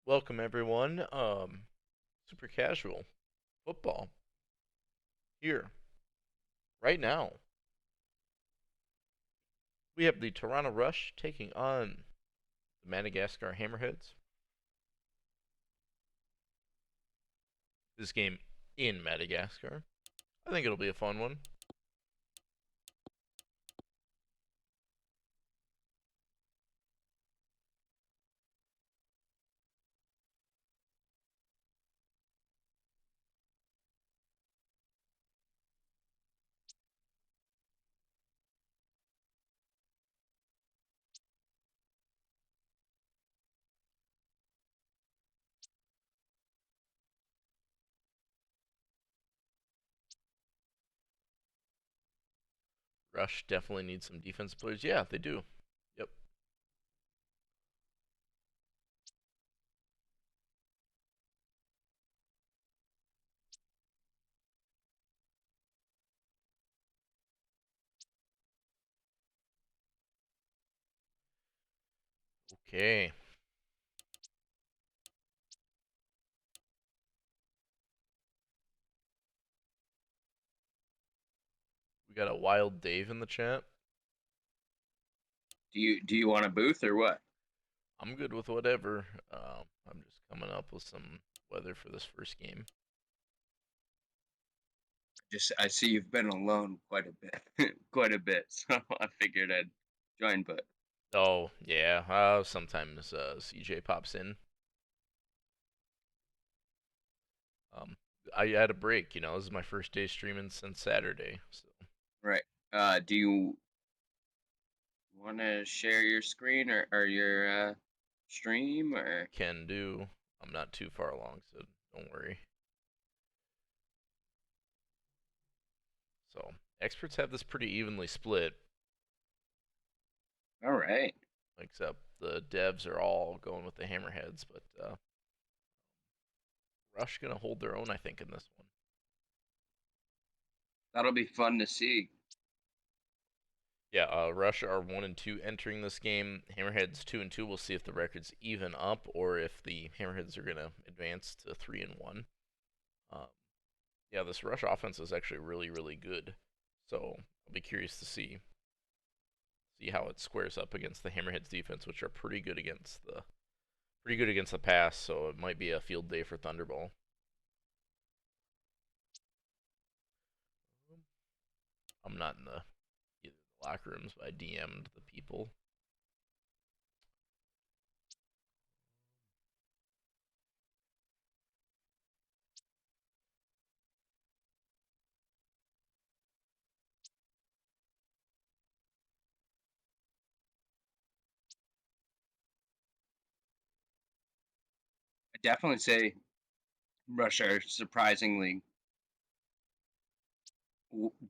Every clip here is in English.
Welcome everyone. Super casual football here right now. We have the Toronto Rush taking on the Madagascar Hammerheads. This game in Madagascar. I think it'll be a fun one. Rush definitely needs some defensive players. Yeah, they do. Yep. Okay. We got a Wild Dave in the chat. Do you want a booth or what? I'm good with whatever. I'm just coming up with some weather for this first game. Just I see you've been alone quite a bit, quite a bit, so I figured I'd join. But Oh yeah. Sometimes CJ pops in. Um, I had a break. This is my first day streaming since Saturday, so right, do you want to share your screen or your stream or? can do. I'm not too far along, so don't worry. So experts have this pretty evenly split, All right, except the devs are all going with the hammerheads, but Rush gonna hold their own, I think, in this one. that'll be fun to see. Yeah, Rush are 1-2 entering this game. Hammerheads 2-2. We'll see if the record's even up or if the Hammerheads are gonna advance to 3-1. Um, yeah, this Rush offense is actually really, really good. So I'll be curious to see how it squares up against the Hammerheads defense, which are pretty good against the pass. So it might be a field day for Thunderball. I'm not in either of the locker rooms, but I DM'd the people. I definitely say Rush are surprisingly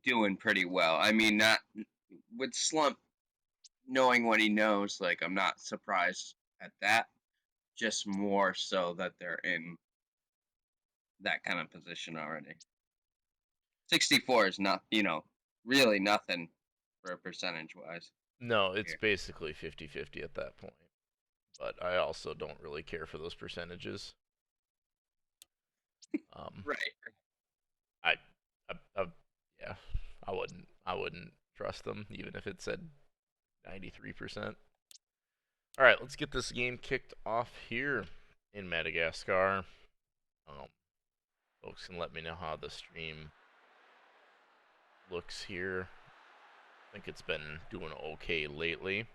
doing pretty well. I mean, not with Slump knowing what he knows. Like, I'm not surprised at that. Just more so that they're in that kind of position already. 64 is not, really nothing for a percentage wise. No, it's Here. basically 50-50 at that point. But I also don't really care for those percentages. Um, Right. I, I yeah, I wouldn't trust them even if it said 93%. All right, let's get this game kicked off here in Madagascar. Um, folks can let me know how the stream looks here. I think it's been doing okay lately.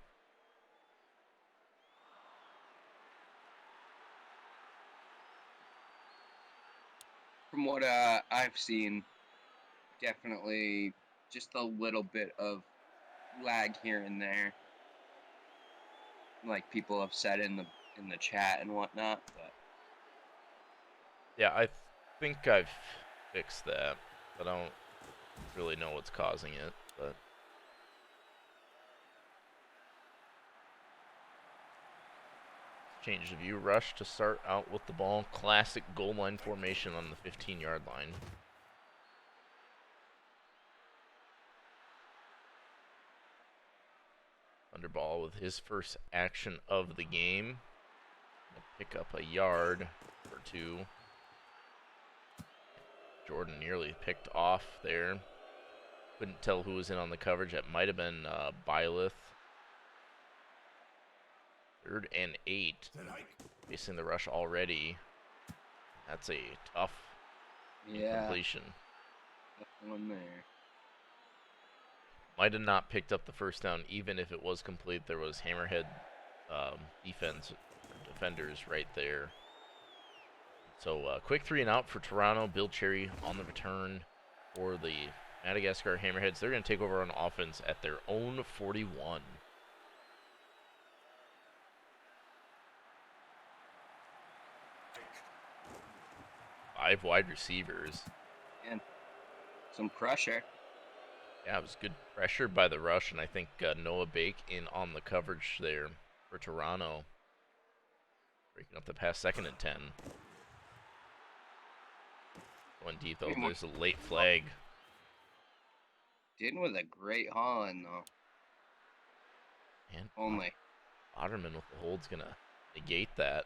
From what I've seen, definitely just a little bit of lag here and there, like people have said in the chat and whatnot. But Yeah, I think I've fixed that. I don't really know what's causing it, but change the view. Rush to start out with the ball. Classic goal line formation on the 15-yard line. Thunderball with his first action of the game. pick up a yard or two. Jordan nearly picked off there. Couldn't tell who was in on the coverage. That might have been Byleth. 3rd and 8. Facing the rush already. That's a tough incompletion. Tough one there. Might have not picked up the first down, even if it was complete. There was Hammerhead defenders right there. So quick 3 and out for Toronto. Bill Cherry on the return for the Madagascar Hammerheads. They're going to take over on offense at their own 41. Five wide receivers. And some pressure. Yeah, it was good pressure by the rush, and I think Noah Bake in on the coverage there for Toronto. Breaking up the pass, 2nd and 10. Going deep, though. There's a late flag. Did with a great hauling, though. And only. Otterman with the hold's going to negate that.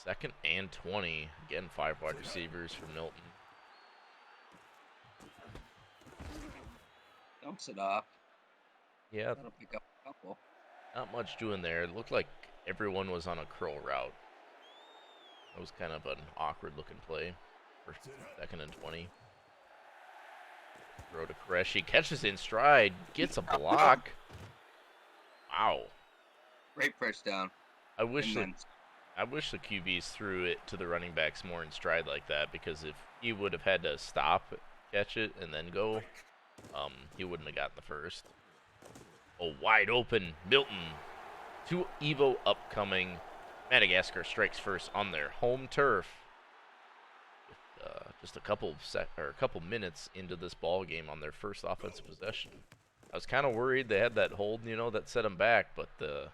2nd and 20. Again, 5 wide receivers for Milton. Dumps it off. Yeah. That'll pick up a couple. Not much doing there. It looked like everyone was on a curl route. That was kind of an awkward looking play for 2nd and 20. Throw to Koreshi. Catches in stride. Gets a block. Wow. Great first down. I wish the QBs threw it to the running backs more in stride like that, because if he would have had to stop, catch it, and then go, he wouldn't have gotten the first. A wide open Milton. 2 Evo upcoming. Madagascar strikes first on their home turf. With, just a couple minutes into this ball game on their first offensive possession. I was kind of worried they had that hold, that set them back, but that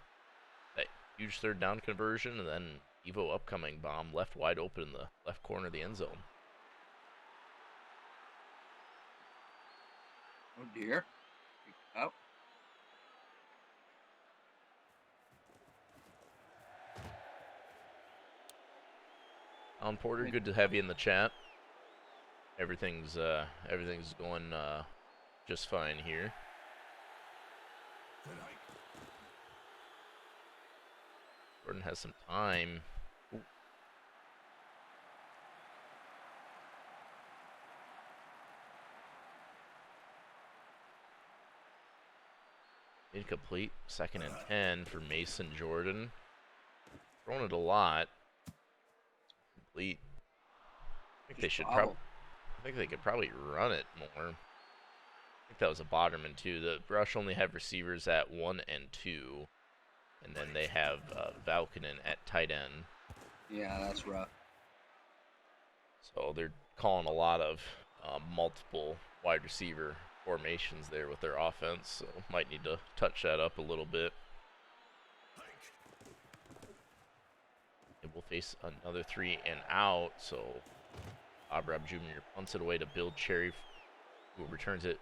huge 3rd down conversion and then Evo upcoming bomb left wide open in the left corner of the end zone. Oh dear. Out. Alan Porter, good to have you in the chat. Everything's going just fine here. Jordan has some time. Ooh. Incomplete. 2nd and 10 for Mason Jordan. Throwing it a lot. Complete. I think they should probably. I think they could probably run it more. I think that was a Botterman too. The rush only have receivers at 1 and 2, and then they have Valkonen at tight end. Yeah, that's rough. So they're calling a lot of multiple wide receiver formations there with their offense, so might need to touch that up a little bit. And we'll face another 3 and out, so Abrab Jr. punts it away to Bill Cherry, who returns it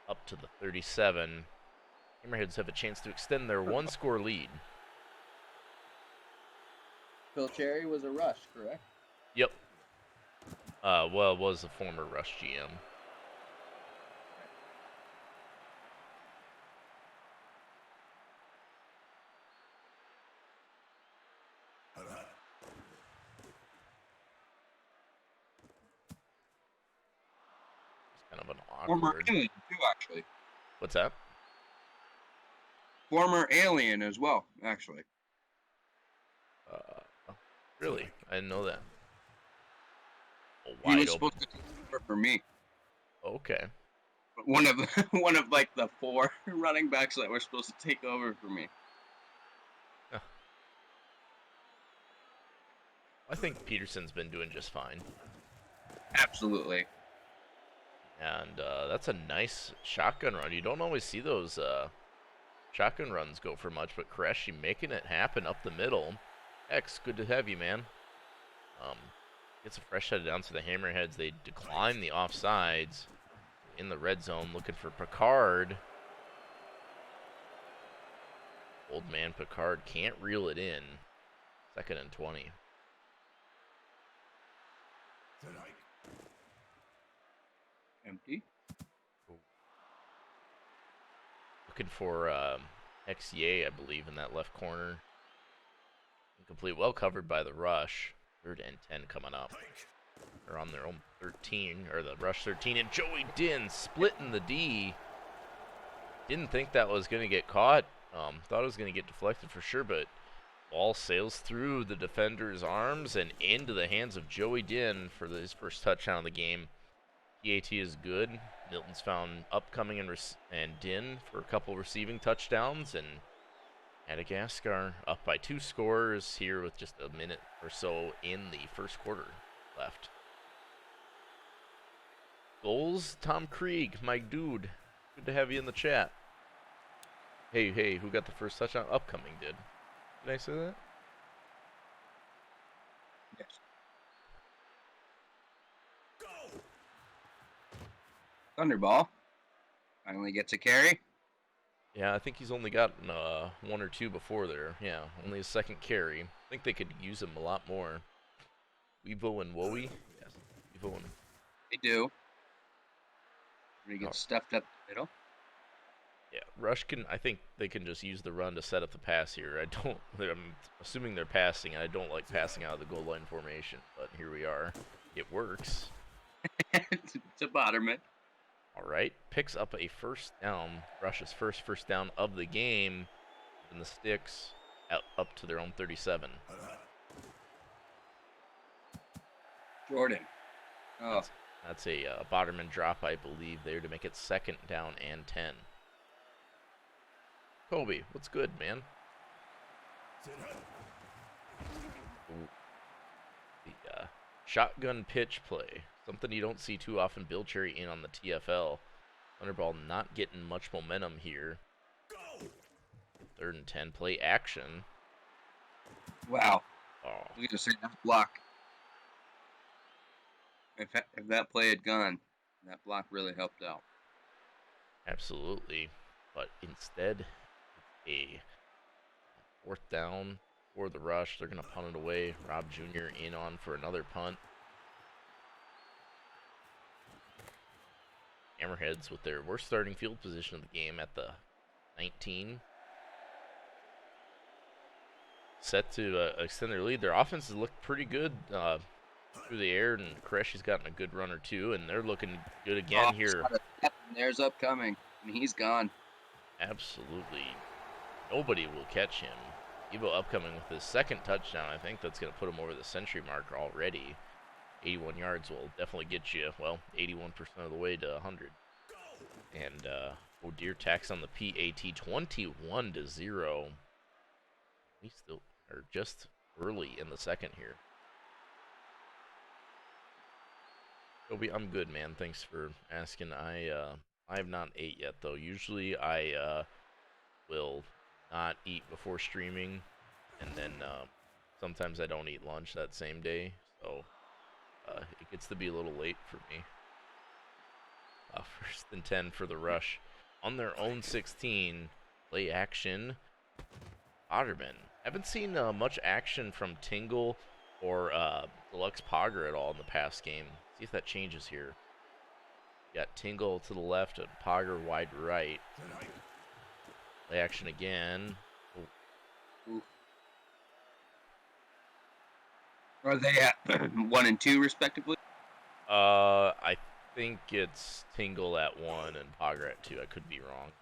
up to the 37. Hammerheads have a chance to extend their 1-score lead. Bill Cherry was a rush, correct? Yep. Well, was the former Rush GM. Kind of an Former awkward. alien too, actually. What's that? Former alien as well, actually. Really? I didn't know that. He was supposed to take over for me. Okay. One of like the 4 running backs that were supposed to take over for me. I think Peterson's been doing just fine. Absolutely. And that's a nice shotgun run. You don't always see those shotgun runs go for much, but Koreshi making it happen up the middle. X, good to have you, man. Gets a fresh head down to the Hammerheads. They decline the offsides in the red zone, looking for Picard. Old man Picard can't reel it in. 2nd and 20. Empty. Looking for XA, I believe, in that left corner. Incomplete. Well covered by the rush. 3rd and 10 coming up. They're on their own 13, or the rush 13, and Joey Din splitting the D. Didn't think that was going to get caught. Thought it was going to get deflected for sure, but ball sails through the defender's arms and into the hands of Joey Din for his first touchdown of the game. PAT is good. Milton's found Upcoming and Din for a couple receiving touchdowns, and Madagascar up by 2 scores here with just a minute or so in the first quarter left. Goals, Tom Krieg, my dude. Good to have you in the chat. Hey, who got the first touchdown? Upcoming did. Did I say that? Yes. Go. Thunderball finally gets a carry. Yeah, I think he's only gotten 1 or 2 before there. Yeah, only his 2nd carry. I think they could use him a lot more. Weevo and Wowie? Yes, Weevo and... They do. He gets stuffed up the middle. Yeah, Rush can. I think they can just use the run to set up the pass here. I'm assuming they're passing. I don't like passing out of the goal line formation, but here we are. It works. It's a Botterman. All right, picks up a first down. Rush's first down of the game, and the sticks up to their own 37. Jordan. Oh, that's a Botterman drop, I believe, there to make it 2nd down and 10. Kobe, what's good, man? Ooh. The shotgun pitch play. Something you don't see too often. Bill Cherry in on the TFL. Thunderball not getting much momentum here. 3rd and 10. Play action. Wow. Oh. I was going to say that block. If that play had gone, that block really helped out. Absolutely. But instead, a 4th down for the Rush. They're going to punt it away. Rob Jr. in on for another punt. Hammerheads with their worst starting field position of the game at the 19. Set to extend their lead. Their offense has looked pretty good through the air, and Koreshi's gotten a good run or 2, and they're looking good again here. There's Upcoming, and he's gone. Absolutely. Nobody will catch him. Evo Upcoming with his 2nd touchdown. I think that's going to put him over the century marker already. 81 yards will definitely get you, well, 81% of the way to 100. And O'Deer tacks on the PAT 21-0. We still are just early in the 2nd here. Kobe, I'm good, man. Thanks for asking. I have not ate yet, though. Usually I will not eat before streaming, and then sometimes I don't eat lunch that same day, so it gets to be a little late for me. 1st and 10 for the Rush. On their own 16, play action. Otterman. Haven't seen much action from Tingle or Deluxe Pogger at all in the past game. See if that changes here. Got Tingle to the left and Pogger wide right. Play action again. Ooh. Are they at 1 and 2 respectively? I think it's Tingle at 1 and Pogger at 2. I could be wrong.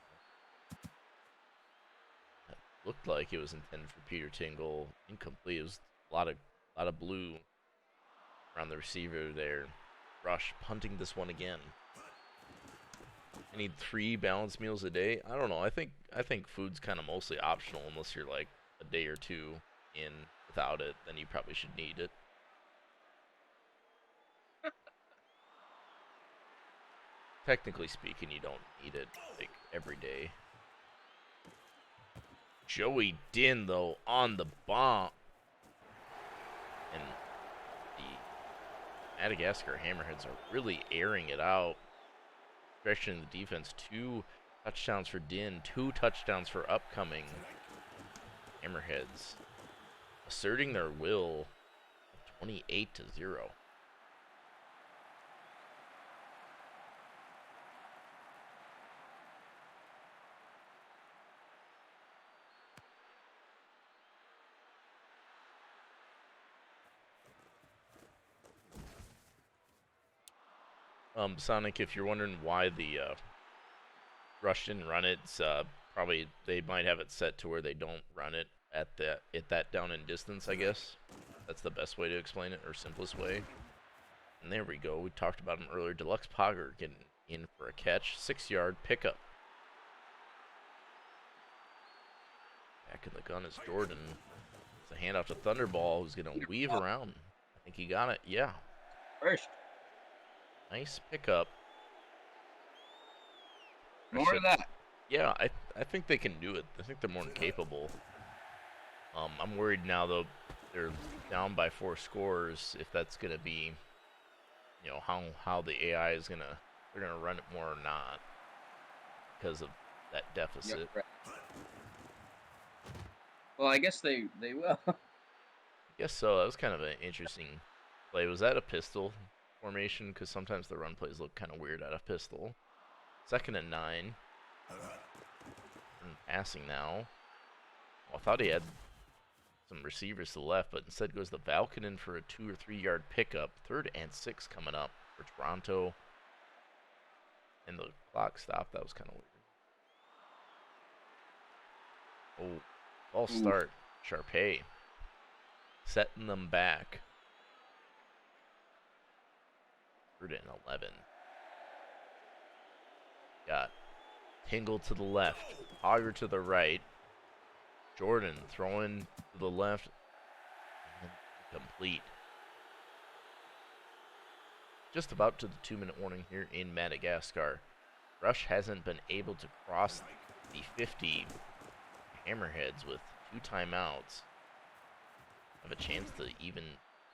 That looked like it was intended for Peter Tingle. Incomplete. It was a lot of blue around the receiver there. Rush punting this one again. I need 3 balanced meals a day. I don't know. I think food's kind of mostly optional unless you're like a day or 2 in without it. Then you probably should need it. Technically speaking, you don't need it like every day. Joey Din though on the bomb, and the Madagascar Hammerheads are really airing it out. Stretching the defense. 2 touchdowns for Din, 2 touchdowns for Upcoming. Hammerheads asserting their will 28-0. Sonic, if you're wondering why the Rush didn't run it, it's probably they might have it set to where they don't run it at that down in distance, I guess. That's the best way to explain it, or simplest way. And there we go. We talked about him earlier. Deluxe Pogger getting in for a catch. 6-yard pickup. Back in the gun is Jordan. It's a handoff to Thunderball, who's going to weave around. I think he got it. Yeah. First. Nice pickup. More of that. Yeah, I think they can do it. I think they're more than capable. I'm worried now, though. They're down by 4 scores. If that's going to be, you know, how the AI is going to, they're going to run it more or not because of that deficit. Yep, right. Well, I guess they will. I guess so. That was kind of an interesting play. Was that a pistol formation? Because sometimes the run plays look kind of weird out of pistol. 2nd and 9. And passing now. Well, I thought he had some receivers to the left, but instead goes the Valkonen for a 2 or 3 yard pickup. 3rd and 6 coming up for Toronto. And the clock stopped. That was kind of weird. Oh, false start. Sharpay setting them back. 3rd and 11. Got Tingle to the left, Hogger to the right. Jordan throwing to the left. Complete. Just about to the 2-minute warning here in Madagascar. Rush hasn't been able to cross the 50. Hammerheads with 2 timeouts have a chance to even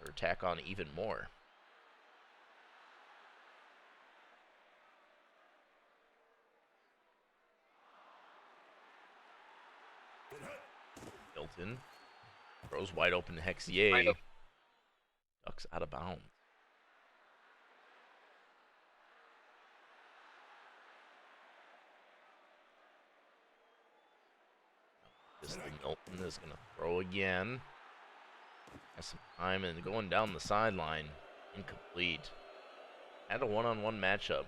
or tack on even more. Hilton throws wide open to Hexier. Ducks out of bounds. This Milton is going to throw again. Has some time and going down the sideline. Incomplete. Had a one-on-one matchup.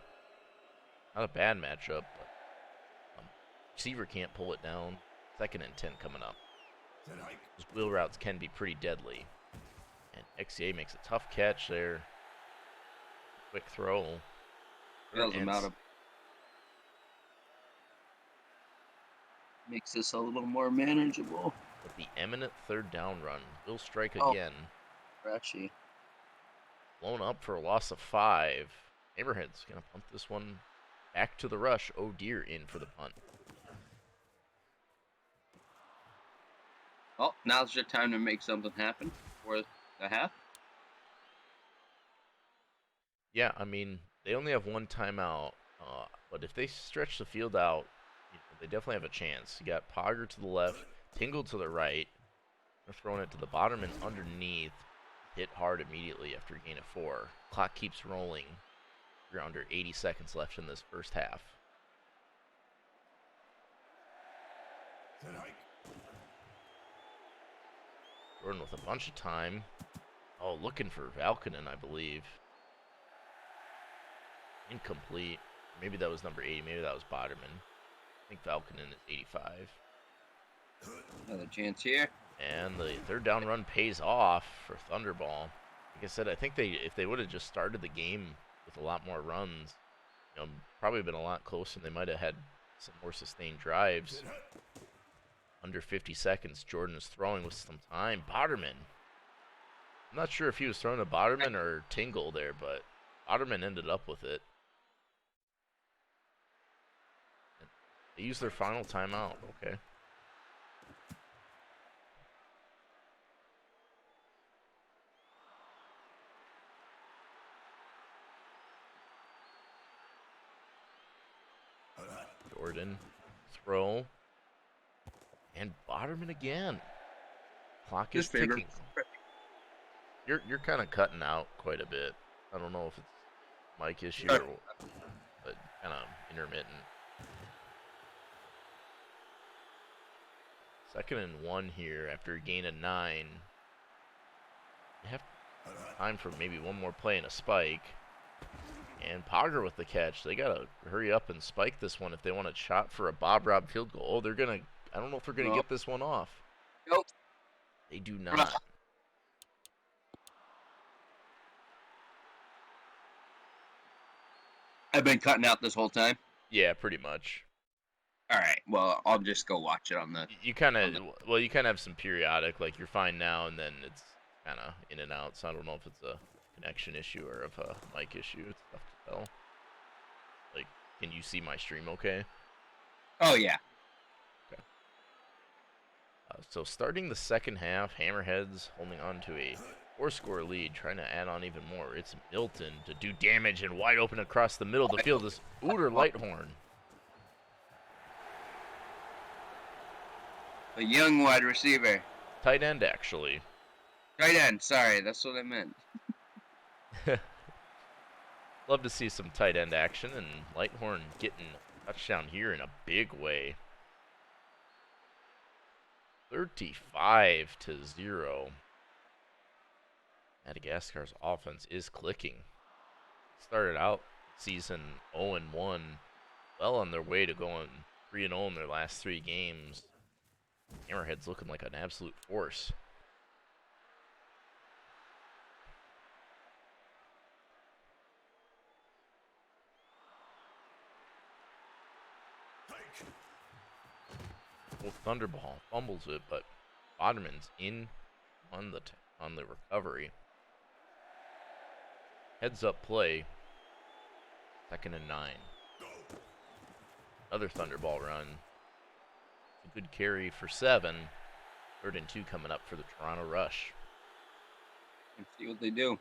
Not a bad matchup, but receiver can't pull it down. 2nd and 10 coming up. Those wheel routes can be pretty deadly. And XCA makes a tough catch there. Quick throw. Bails him out of. Makes this a little more manageable. With the imminent 3rd down run. Will strike again. Ratchy. Blown up for a loss of 5. Hammerhead's going to punt this one back to the Rush. Oh dear, in for the punt. Well, now's your time to make something happen for the half. Yeah, I mean, they only have 1 timeout, but if they stretch the field out, you know, they definitely have a chance. You got Pogger to the left, Tingle to the right. They're throwing it to the bottom and underneath. Hit hard immediately after a gain of 4. Clock keeps rolling. You're under 80 seconds left in this first half. Jordan with a bunch of time. Oh, looking for Valkonen, I believe. Incomplete. Maybe that was number 80. Maybe that was Boderman. I think Valkonen is 85. Another chance here. And the 3rd down run pays off for Thunderball. Like I said, I think if they would have just started the game with a lot more runs, you know, probably been a lot closer. They might have had some more sustained drives. Under 50 seconds, Jordan is throwing with some time. Boderman. I'm not sure if he was throwing to Boderman or Tingle there, but Boderman ended up with it. They used their final timeout. Okay. Jordan. Throw. And Boderman again. Clock His is favorite. ticking. You're kind of cutting out quite a bit. I don't know if it's mic issue or but kind of intermittent. 2nd and 1 here after a gain of 9. You have time for maybe one more play and a spike. And Pogger with the catch. They gotta hurry up and spike this one if they want a shot for a Bob Rob field goal. Oh, they're gonna. I don't know if they're gonna No. get this one off. Nope. They do not. I've been cutting out this whole time. Yeah, pretty much. All right. Well, I'll just go watch it on the. You kind of you kind of have some periodic, like you're fine now, and then it's kind of in and out. So I don't know if it's a connection issue or if a mic issue. It's tough to tell. Like, can you see my stream okay? Oh yeah. Okay. So starting the second half, Hammerheads holding on to a 4-score lead, trying to add on even more. It's Milton to do damage and wide open across the middle of the field is Uter Lighthorn. A young wide receiver. Tight end, actually. Tight end. Sorry, that's what I meant. Love to see some tight end action, and Lighthorn getting a touchdown here in a big way. 35-0. Madagascar's offense is clicking. Started out season 0-1, well on their way to going 3-0 in their last 3 games. Hammerhead's looking like an absolute force. Well, Thunderball fumbles it, but Boderman's in on the recovery. Heads up play. 2nd and 9. Another Thunderball run. A good carry for 7. 3rd and 2 coming up for the Toronto Rush. Let's see what they do.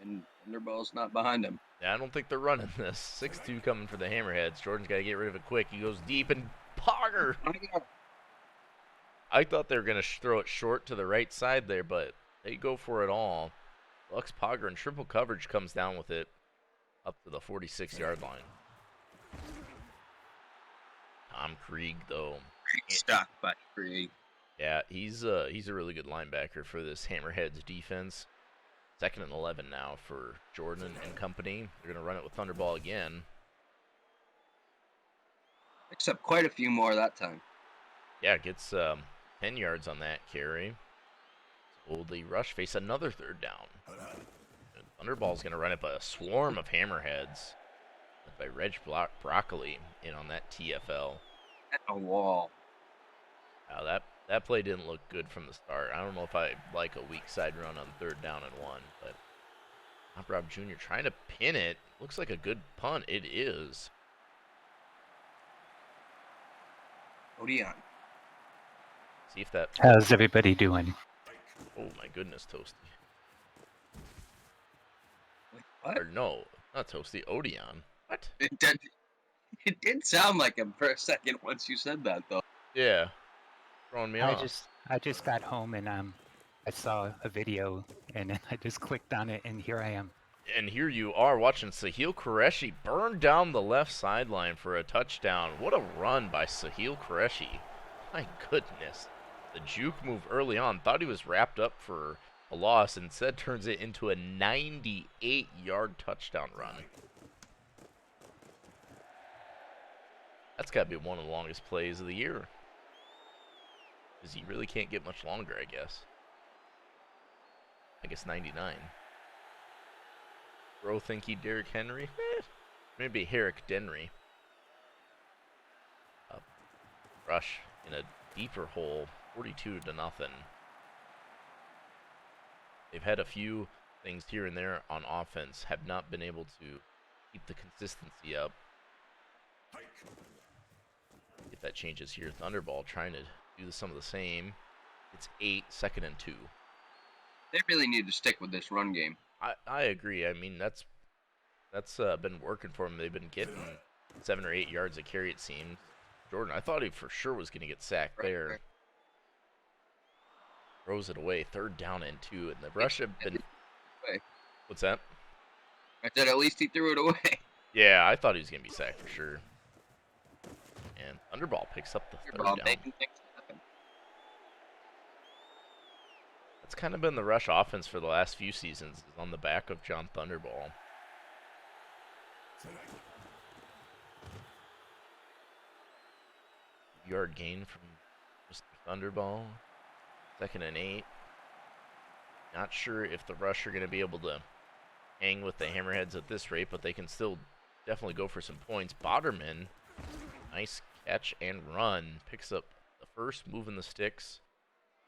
And Thunderball's not behind him. Yeah, I don't think they're running this. 6-2 coming for the Hammerheads. Jordan's got to get rid of it quick. He goes deep, and Pogger. I thought they were going to throw it short to the right side there, but they go for it all. Lux Pogger in triple coverage comes down with it up to the 46-yard line. Tom Krieg, though. Stuck, but Krieg. Yeah, he's a really good linebacker for this Hammerheads defense. 2nd and 11 now for Jordan and company. They're going to run it with Thunderball again. Except quite a few more that time. Yeah, gets 10 yards on that carry. Will the Rush face another 3rd down? Thunderball's going to run up a swarm of Hammerheads by Reg Broccoli in on that TFL. At a wall. Now that play didn't look good from the start. I don't know if I like a weak side run on 3rd down and 1, but Top Rob Jr. trying to pin it. Looks like a good punt. It is. Odeon. See if that. How's everybody doing? Oh my goodness, Toasty. Wait, what? Or no, not Toasty. Odeon. What? It did sound like him for a second once you said that, though. Yeah. Throwing me off. I just got home and I saw a video and then I just clicked on it and here I am. And here you are watching Sahil Qureshi burn down the left sideline for a touchdown. What a run by Sahil Qureshi. My goodness. The juke move early on. Thought he was wrapped up for a loss. Instead turns it into a 98-yard touchdown run. That's got to be one of the longest plays of the year. Because he really can't get much longer, I guess. I guess 99. Bro think he Derrick Henry? Maybe Herrick Denry. Rush in a deeper hole, 42-0. They've had a few things here and there on offense, have not been able to keep the consistency up. If that changes here, Thunderball trying to do some of the same. It's 8, 2nd and 2. They really need to stick with this run game. I agree. I mean, that's been working for them. They've been getting 7 or 8 yards a carry, it seems. Jordan, I thought he for sure was going to get sacked there. throws it away. 3rd down and 2, and the Rush have been. Away. What's that? I said at least he threw it away. Yeah, I thought he was gonna be sacked for sure. And Thunderball picks up the Your 3rd ball down. making things happen. That's kind of been the Rush offense for the last few seasons, is on the back of John Thunderball. Yard gain from Mr. Thunderball. 2nd and 8. Not sure if the Rush are going to be able to hang with the Hammerheads at this rate, but they can still definitely go for some points. Boderman, nice catch and run. Picks up the first, moving the sticks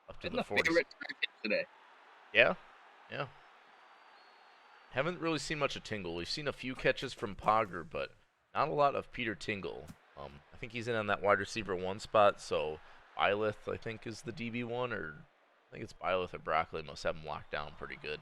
up to I'm the the 40. favorite target today. Yeah, yeah. Haven't really seen much of Tingle. We've seen a few catches from Pogger, but not a lot of Peter Tingle. I think he's in on that wide receiver 1 spot, so Byleth, I think, is the DB1, or I think it's Byleth or Broccoli must have him locked down pretty good.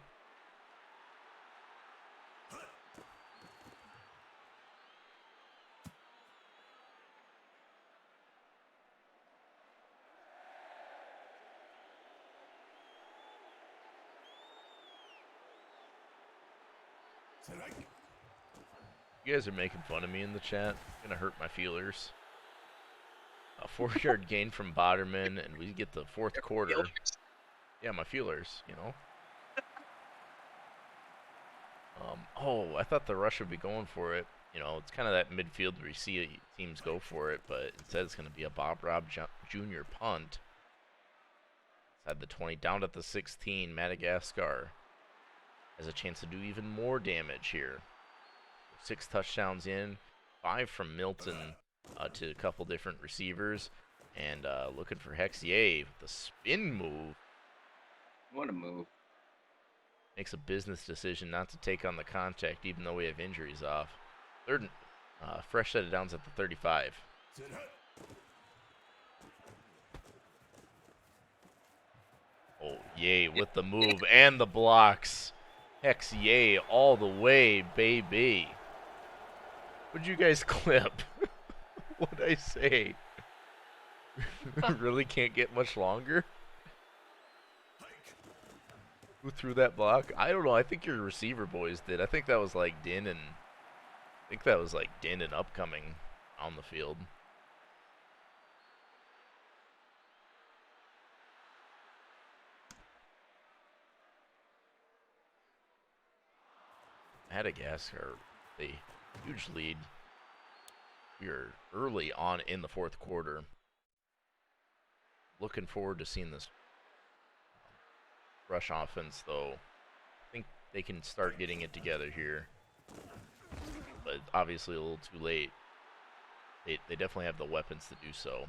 You guys are making fun of me in the chat. It's gonna hurt my feelers. A 4-yard gain from Boderman, and we get the 4th quarter. Yeah, my feelers, you know. Oh, I thought the Rush would be going for it. You know, it's kind of that midfield where you see teams go for it, but instead it's going to be a Bob Rob Jr. punt. Inside the 20, down at the 16, Madagascar has a chance to do even more damage here. 6 touchdowns in, 5 from Milton to a couple different receivers, and looking for Hexier with the spin move. What a move. Makes a business decision not to take on the contact, even though we have injuries off. Fresh set of downs at the 35. Oh, yay, with the move and the blocks. Hex yay all the way, baby. What'd you guys clip? What'd I say? Really can't get much longer? Who threw that block? I don't know. I think your receiver boys did. I think that was like Din and Upcoming on the field. Madagascar, a huge lead. We are early on in the 4th quarter. Looking forward to seeing this Rush offense, though. I think they can start getting it together here, but obviously a little too late. They definitely have the weapons to do so.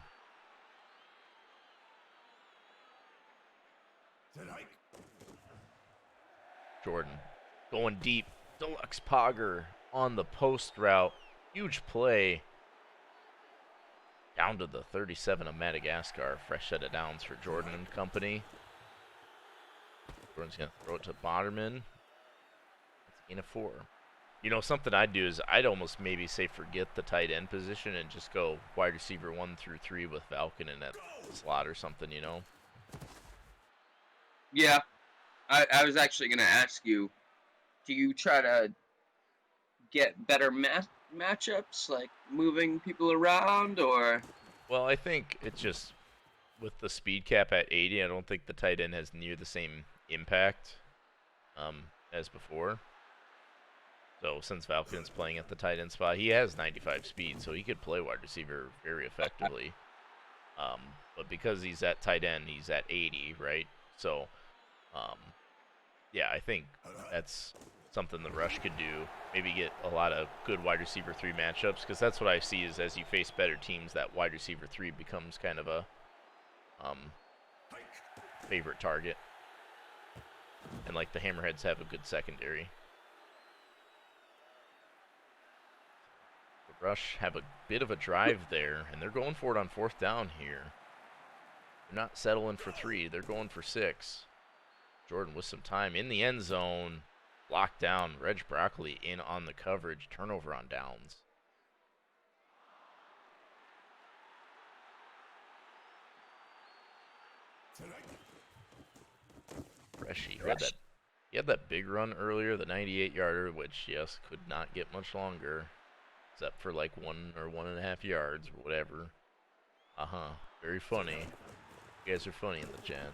Jordan going deep. Deluxe Pogger on the post route. Huge play. Down to the 37 of Madagascar. Fresh set of downs for Jordan and company. Jordan's going to throw it to Boderman. That's a gain of 4. You know, something I'd do is I'd almost maybe say forget the tight end position and just go wide receiver 1 through 3 with Falcon in that slot or something, you know? Yeah. I was actually going to ask you, do you try to get better matchups, like moving people around, or? Well, I think it's just with the speed cap at 80, I don't think the tight end has near the same impact as before. So since Falcon's playing at the tight end spot, he has 95 speed, so he could play wide receiver very effectively. But because he's at tight end, he's at 80, right? So, yeah, I think that's something the Rush could do. Maybe get a lot of good wide receiver 3 matchups, because that's what I see is as you face better teams, that wide receiver 3 becomes kind of a favorite target. And like the Hammerheads have a good secondary. The Rush have a bit of a drive there, and they're going for it on 4th down here. They're not settling for 3, they're going for 6. Jordan with some time in the end zone. Locked down. Reg Broccoli in on the coverage. Turnover on downs. Freshy, who had Rush. that he had that big run earlier, the 98-yarder, which yes could not get much longer, except for like 1 or 1.5 yards or whatever. Very funny. You guys are funny in the chat.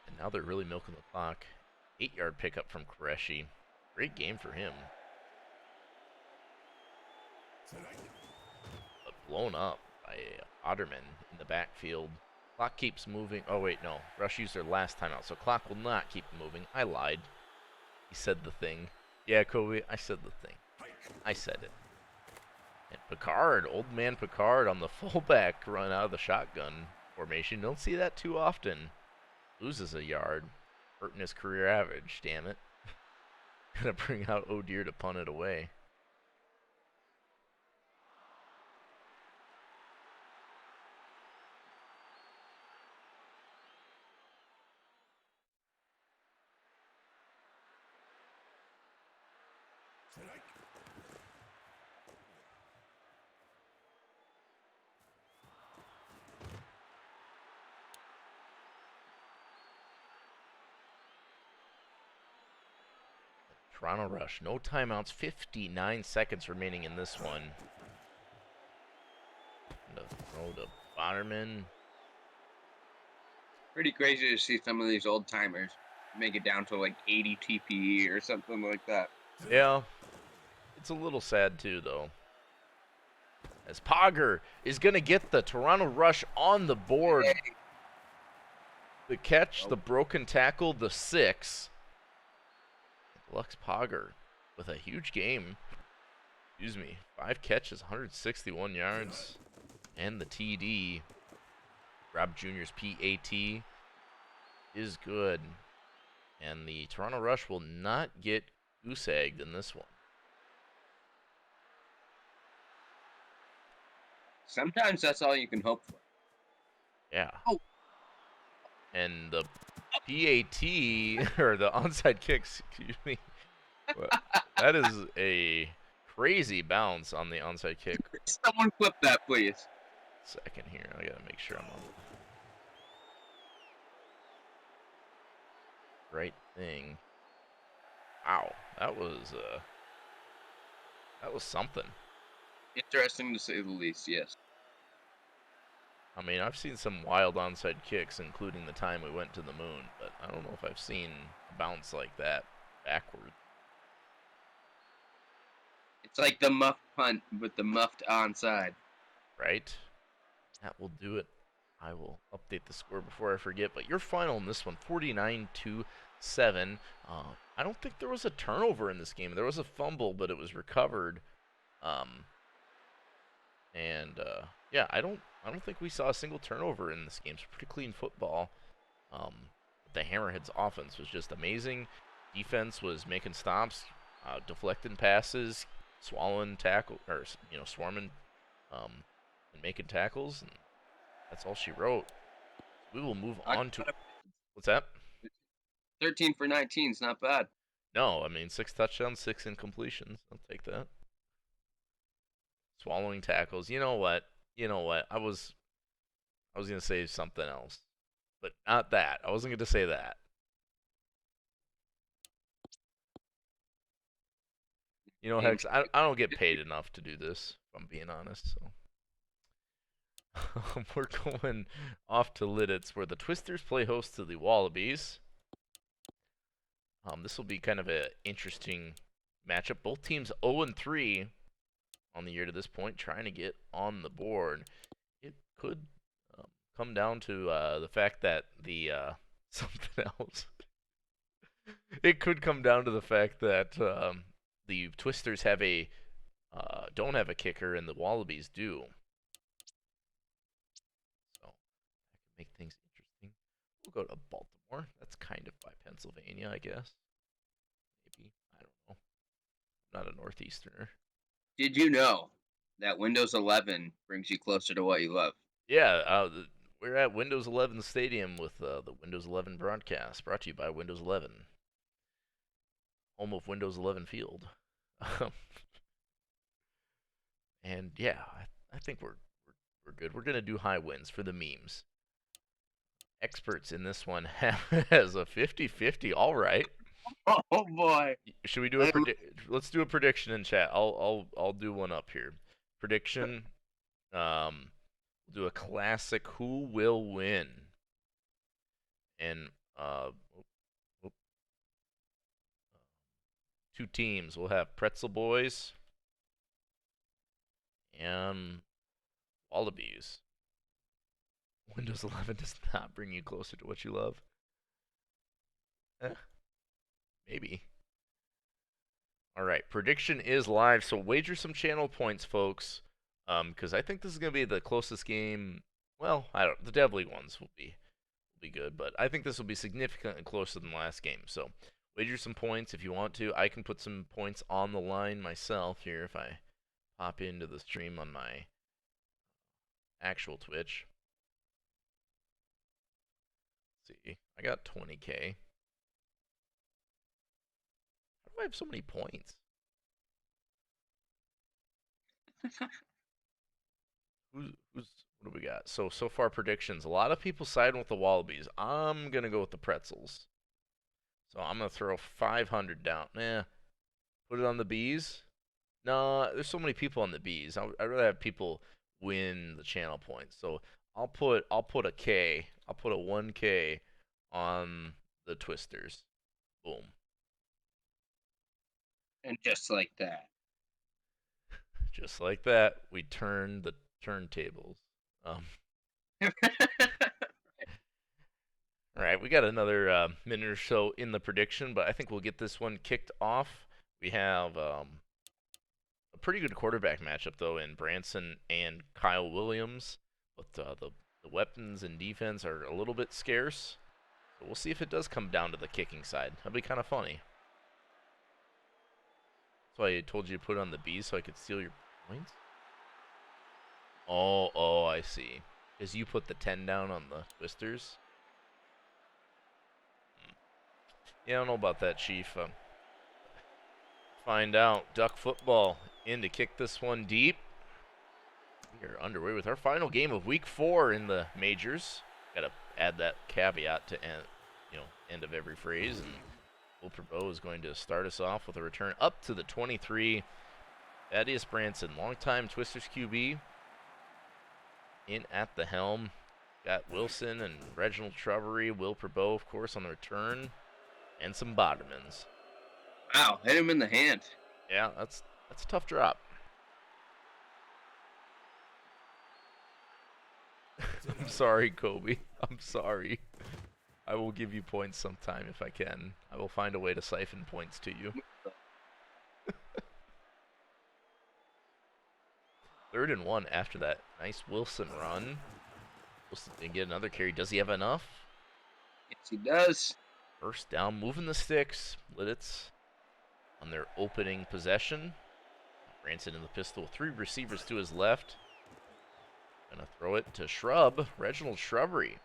And now they're really milking the clock. 8-yard pickup from Qureshi. Great game for him. But blown up by Otterman in the backfield. Clock keeps moving. Oh, wait, no. Rush used their last timeout, so clock will not keep moving. I lied. He said the thing. Yeah, Kobe, I said the thing. I said it. And Picard, old man Picard on the fullback run out of the shotgun formation. Don't see that too often. Loses a yard. Hurting his career average, damn it. Gonna bring out O'Deer to punt it away. Toronto Rush, no timeouts, 59 seconds remaining in this one. Gonna throw to Bonnerman. Pretty crazy to see some of these old timers make it down to like 80 TPE or something like that. Yeah, it's a little sad too, though. As Pogger is gonna get the Toronto Rush on the board. Hey. The catch, the broken tackle, the 6. Lux Pogger with a huge game. Excuse me. 5 catches, 161 yards. And the TD. Rob Jr.'s PAT is good. And the Toronto Rush will not get goose egged in this one. Sometimes that's all you can hope for. Yeah. Oh. And the PAT, or the onside kicks, excuse me. That is a crazy bounce on the onside kick. Someone flip that, please. Second here. I gotta make sure I'm on the right thing. Wow. That was something. Interesting to say the least, yes. I mean, I've seen some wild onside kicks, including the time we went to the moon, but I don't know if I've seen a bounce like that backward. It's like the muffed punt with the muffed onside. Right? That will do it. I will update the score before I forget, but your final in this one, 49-7. I don't think there was a turnover in this game. There was a fumble, but it was recovered. Yeah, I don't think we saw a single turnover in this game. It's pretty clean football. The Hammerheads offense was just amazing. Defense was making stops, deflecting passes, swallowing tackle, or swarming, and making tackles, and that's all she wrote. We will move on to what's that? 13 for 19 is not bad. No, I mean 6 touchdowns, 6 incompletions. I'll take that. Swallowing tackles. You know what? I was gonna say something else, but not that. I wasn't gonna say that. Hex, I don't get paid enough to do this, if I'm being honest, so. We're going off to Lidditz, where the Twisters play host to the Wallabies. This will be kind of an interesting matchup. Both teams 0-3 on the year to this point, trying to get on the board. It could come down to the fact that the something else. It could come down to the fact that the Twisters don't have a kicker and the Wallabies do. So that could make things interesting. We'll go to Baltimore. That's kind of by Pennsylvania, I guess. Maybe. I don't know. I'm not a Northeasterner. Did you know that Windows 11 brings you closer to what you love? Yeah, we're at Windows 11 Stadium with the Windows 11 broadcast, brought to you by Windows 11, home of Windows 11 Field. And yeah, I think we're good. We're gonna do high wins for the memes. experts in this one have as a 50-50. All right. Oh boy. Should we do a I, let's do a prediction in chat. I'll do one up here. Prediction. We'll do a classic. Who will win? And two teams. We'll have Pretzel Boys and Wallabies. Windows 11 does not bring you closer to what you love. Maybe. All right, prediction is live. So wager some channel points, folks, because I think this is gonna be the closest game. Well, I don't. The Dev League ones will be good, but I think this will be significantly closer than the last game. So wager some points if you want to. I can put some points on the line myself here if I pop into the stream on my actual Twitch. Let's see, I got 20K. How do I have so many points? Who's what do we got? So far predictions. A lot of people siding with the Wallabies. I'm gonna go with the Pretzels. So I'm gonna throw 500 down. Put it on the Bees. No, there's so many people on the Bees. I'd rather have people win the channel points. So I'll put a K. I'll put a 1K on the Twisters. Boom. and just like that. Just like that, we turn the turntables. Um, all right, we got another minute or so in the prediction, but I think we'll get this one kicked off. We have a pretty good quarterback matchup though in Branson and Kyle Williams, but the weapons and defense are a little bit scarce. So we'll see if it does come down to the kicking side. That'd be kind of funny. That's why I told you to put it on the B so I could steal your points. Oh, I see. Because you put the 10 down on the Twisters. Yeah, I don't know about that, Chief. Find out. Duck football in to kick this one deep. We are underway with our final game of Week 4 in the majors. Got to add that caveat to end of every phrase. And Will Perbeau is going to start us off with a return up to the 23. Thaddeus Branson, longtime Twisters QB, in at the helm. Got Wilson and Reginald Trubbery, Will Perbeau, of course, on the return, and some Bottomans. Wow, hit him in the hand. Yeah, that's a tough drop. I'm sorry, Kobe. I'm sorry. I will give you points sometime if I can. I will find a way to siphon points to you. 3rd and 1 after that nice Wilson run. Wilson didn't get another carry. Does he have enough? Yes, he does. First down, moving the sticks. Lidditz on their opening possession. Branson in the pistol. 3 receivers to his left. Gonna throw it to Shrub. Reginald Shrubbery.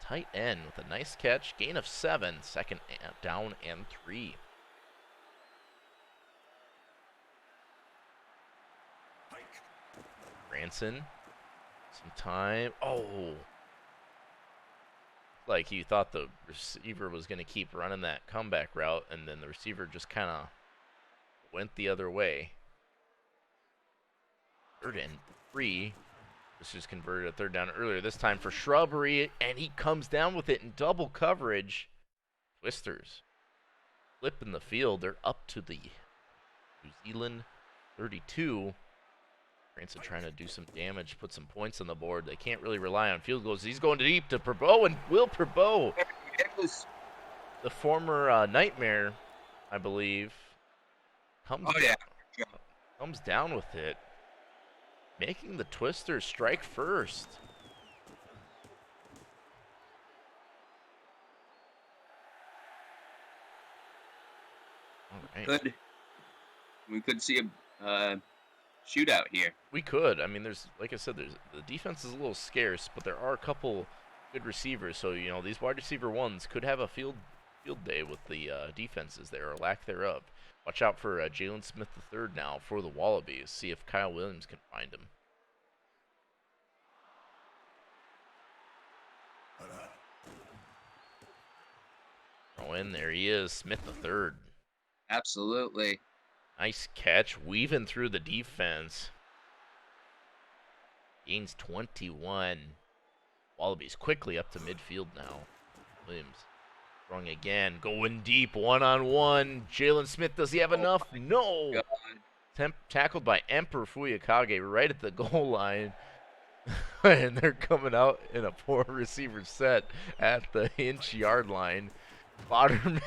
Tight end with a nice catch. Gain of 7. 2nd down and 3. Branson. Some time. Oh. Like he thought the receiver was going to keep running that comeback route, and then the receiver just kind of went the other way. 3rd and 3. This was converted a 3rd down earlier, this time for Shrubbery, and he comes down with it in double coverage. Twisters flipping the field. They're up to the New Zealand 32. Branson trying to do some damage, put some points on the board. They can't really rely on field goals. He's going deep to Perbeau, and Will Perbeau, the former Nightmare, I believe, comes down with it, making the Twisters strike first. All right. We could see a shootout here. We could. I mean, like I said, the defense is a little scarce, but there are a couple good receivers. So these wide receiver ones could have a field day with the defenses there, or lack thereof. Watch out for Jalen Smith III now for the Wallabies. See if Kyle Williams can find him. going. There he is, Smith the third. Absolutely. Nice catch, weaving through the defense. Gains 21. Wallabies quickly up to midfield now. Williams throwing again, going deep, one-on-one. Jalen Smith, does he have enough? No. Tackled by Emperor Fuyakage right at the goal line. And they're coming out in a 4-receiver set at the inch yard line. Botterman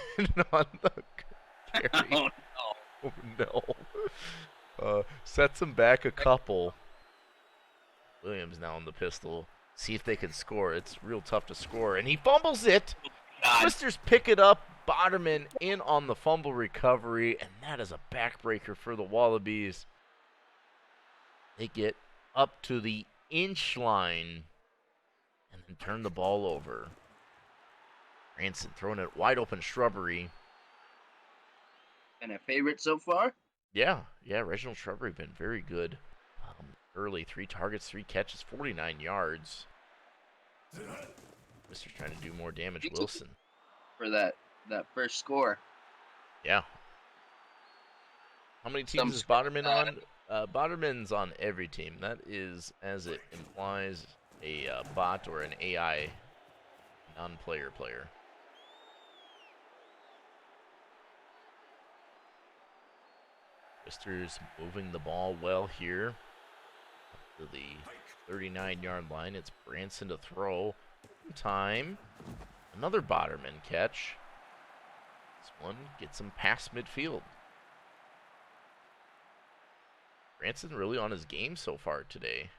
on the carry. Oh, Oh no. Sets him back a couple. Williams now on the pistol. See if they can score. It's real tough to score. And he fumbles it. God. Twisters pick it up. Botterman in on the fumble recovery. And that is a backbreaker for the Wallabies. They get up to the inch line and then turn the ball over. Branson throwing it wide open shrubbery. And a favorite so far? Yeah, Reginald Shrubbery been very good. Early, 3 targets, 3 catches, 49 yards. Mister's trying to do more damage. Wilson. For that first score. Yeah. How many teams is Botterman on? Botterman's on every team. That is, as it implies, a bot or an AI non-player player. Twisters moving the ball well here. Up to the 39-yard line. It's Branson to throw. Time. Another Botterman catch. This one gets him past midfield. Branson really on his game so far today.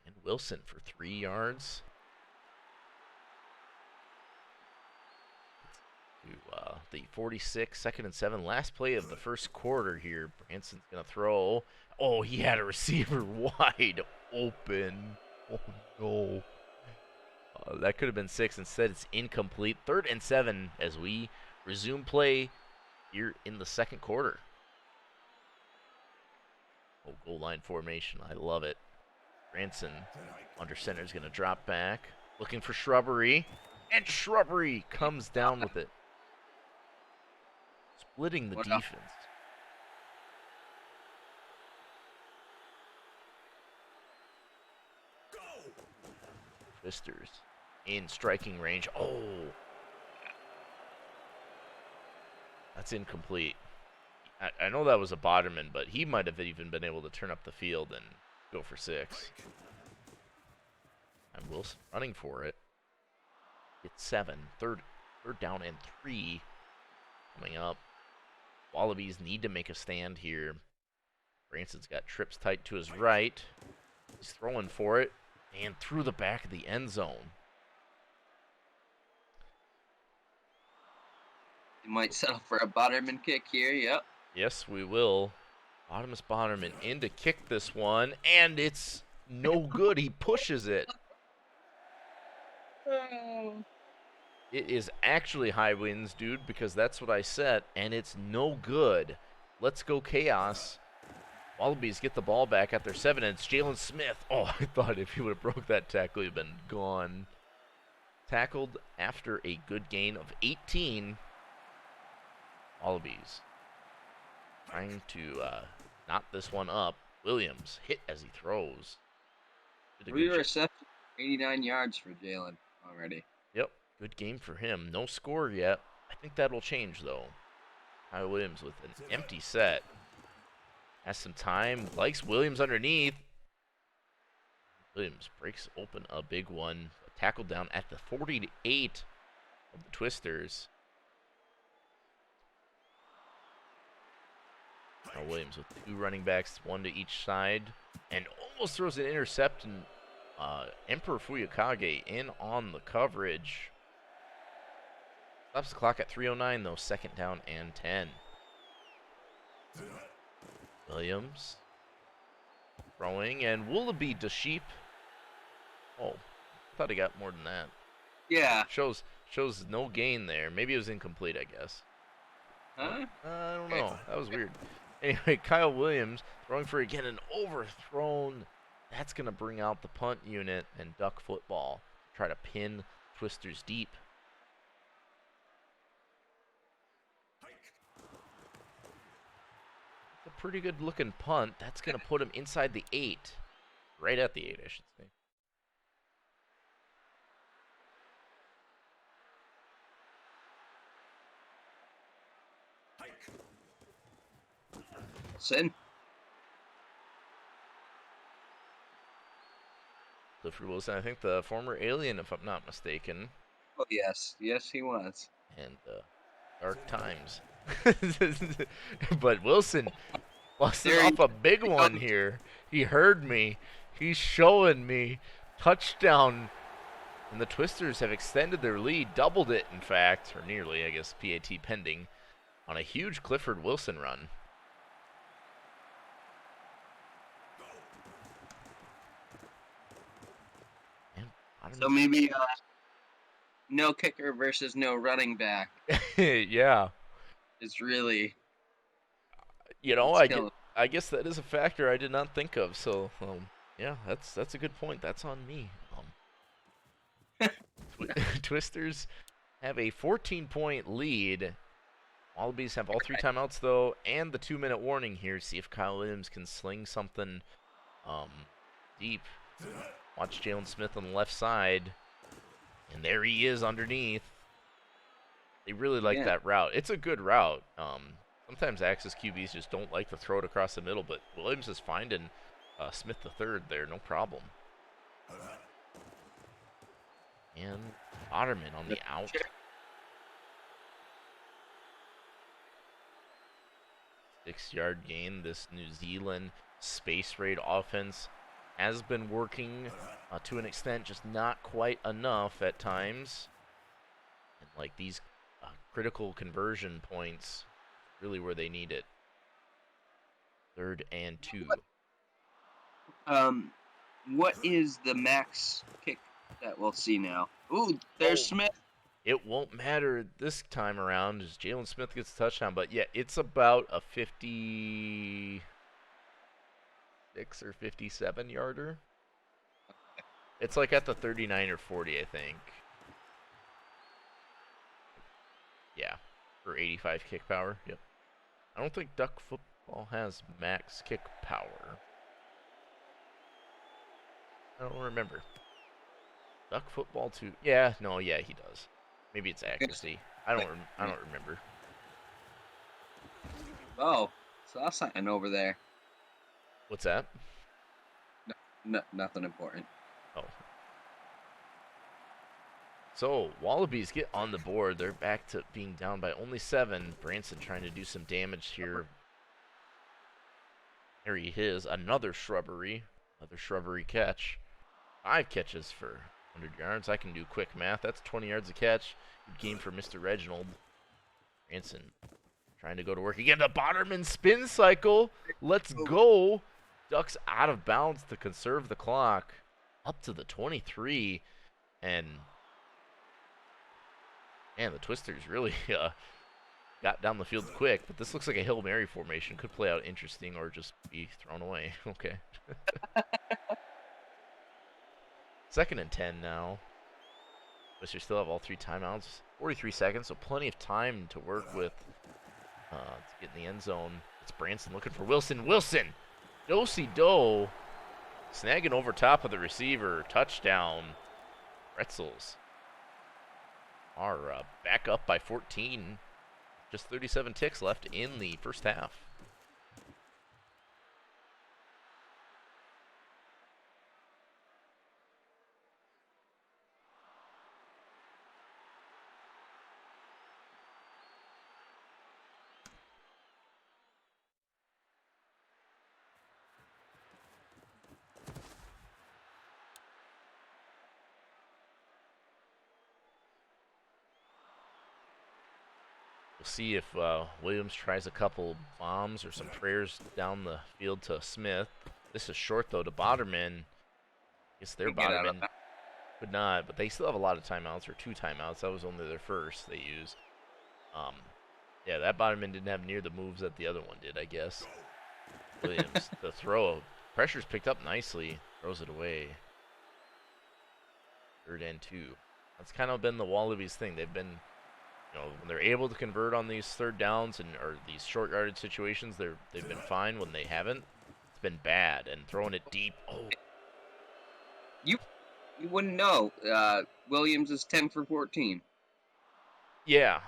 And Wilson for 3 yards. To the 46, 2nd and 7. Last play of the first quarter here. Branson's going to throw. Oh, he had a receiver wide open. Oh, no. That could have been 6. Instead, it's incomplete. 3rd and 7 as we resume play here in the second quarter. Oh, goal line formation. I love it. Branson under center is going to drop back. Looking for Shrubbery. And Shrubbery comes down with it. Splitting the defense. Twisters in striking range. Oh. That's incomplete. I know that was a Botterman, but he might have even been able to turn up the field and go for 6. And Wilson running for it. It's 7. Third down and 3 coming up. Wallabies need to make a stand here. Branson's got trips tight to his right. He's throwing for it and through the back of the end zone. You might settle for a Botterman kick here, yep. Yes, we will. Bottomus Botterman in to kick this one, and it's no good. He pushes it. It is actually high winds, dude, because that's what I said, and it's no good. Let's go Chaos. Wallabies get the ball back at their 7, and it's Jalen Smith. Oh, I thought if he would have broke that tackle, he'd been gone. Tackled after a good gain of 18. Wallabies trying to knot this one up. Williams hit as he throws. 3 receptions, 89 yards for Jalen already. Yep, good game for him. No score yet. I think that'll change, though. Kyle Williams with an empty set. Has some time. Likes Williams underneath. Williams breaks open a big one. Tackled down at the 48 of the Twisters. Now Williams with 2 running backs, 1 to each side. And almost throws an intercept. And Emperor Fuyakage in on the coverage. Stops the clock at 3:09, though. 2nd down and 10. Williams throwing, and Willoughby to Sheep. Oh, I thought he got more than that. Yeah. Shows no gain there. Maybe it was incomplete, I guess. Huh? I don't know. That was weird. Anyway, Kyle Williams throwing for again, an overthrown. That's going to bring out the punt unit and duck football. try to pin Twisters deep. It's a pretty good looking punt. That's going to put him inside the 8. Right at the 8, I should say. Sin. Clifford Wilson, I think the former alien, if I'm not mistaken. Oh, yes. Yes, he was. And dark times. But Wilson busting There he off a big one comes. here. He heard me. He's showing me. Touchdown. And the Twisters have extended their lead, doubled it, in fact, or nearly, I guess, PAT pending, on a huge Clifford Wilson run. So maybe no kicker versus no running back Yeah. is really You know, it's killing. I guess that is a factor I did not think of. So, yeah, that's a good point. That's on me. Twisters have a 14-point lead. Wallabies have all 3 timeouts though, and the 2-minute warning here. See if Kyle Williams can sling something deep. Watch Jalen Smith on the left side, and there he is underneath. They really like that route. It's a good route. Sometimes Axis QBs just don't like to throw it across the middle, but Williams is finding Smith the third there, no problem. And Otterman on the out. 6-yard gain. This New Zealand space raid offense has been working to an extent, just not quite enough at times. And like these critical conversion points, really where they need it. 3rd and 2. What is the max kick that we'll see now? Ooh, there's Smith. It won't matter this time around as Jalen Smith gets a touchdown, but yeah, it's about a 56 or 57 yarder. It's like at the 39 or 40, I think. Yeah, for 85 kick power. Yep. I don't think duck football has max kick power. I don't remember. Duck football too. Yeah, no, yeah, he does. Maybe it's accuracy. I don't remember. Oh, saw something over there. What's that? No, nothing important. Oh. So, Wallabies get on the board. They're back to being down by only 7. Branson trying to do some damage here. There he is. Another shrubbery catch. 5 catches for 100 yards. I can do quick math. That's 20 yards a catch. Good game for Mr. Reginald. Branson trying to go to work again. The Botterman spin cycle. Let's go. Ducks out of bounds to conserve the clock. Up to the 23. And the Twisters really got down the field quick. But this looks like a Hail Mary formation. Could play out interesting or just be thrown away. Okay. 2nd and 10 now. Twisters still have all 3 timeouts. 43 seconds, so plenty of time to work with to get in the end zone. It's Branson looking for Wilson. Wilson! Do-si-do. Snagging over top of the receiver. Touchdown. Pretzels are back up by 14. Just 37 ticks left in the first half. We'll see if Williams tries a couple bombs or some prayers down the field to Smith. This is short, though, to Botterman. I guess their Botterman could not, but they still have a lot of timeouts, or 2 timeouts. That was only their first they used. Yeah, that Botterman didn't have near the moves that the other one did, I guess. Williams, the throw. Pressure's picked up nicely. Throws it away. 3rd and 2. That's kind of been the Wallabies thing. They've been, when they're able to convert on these 3rd downs and or these short yardage situations, they've been fine. When they haven't, it's been bad. And throwing it deep, oh You wouldn't know. Williams is 10 for 14. yeah.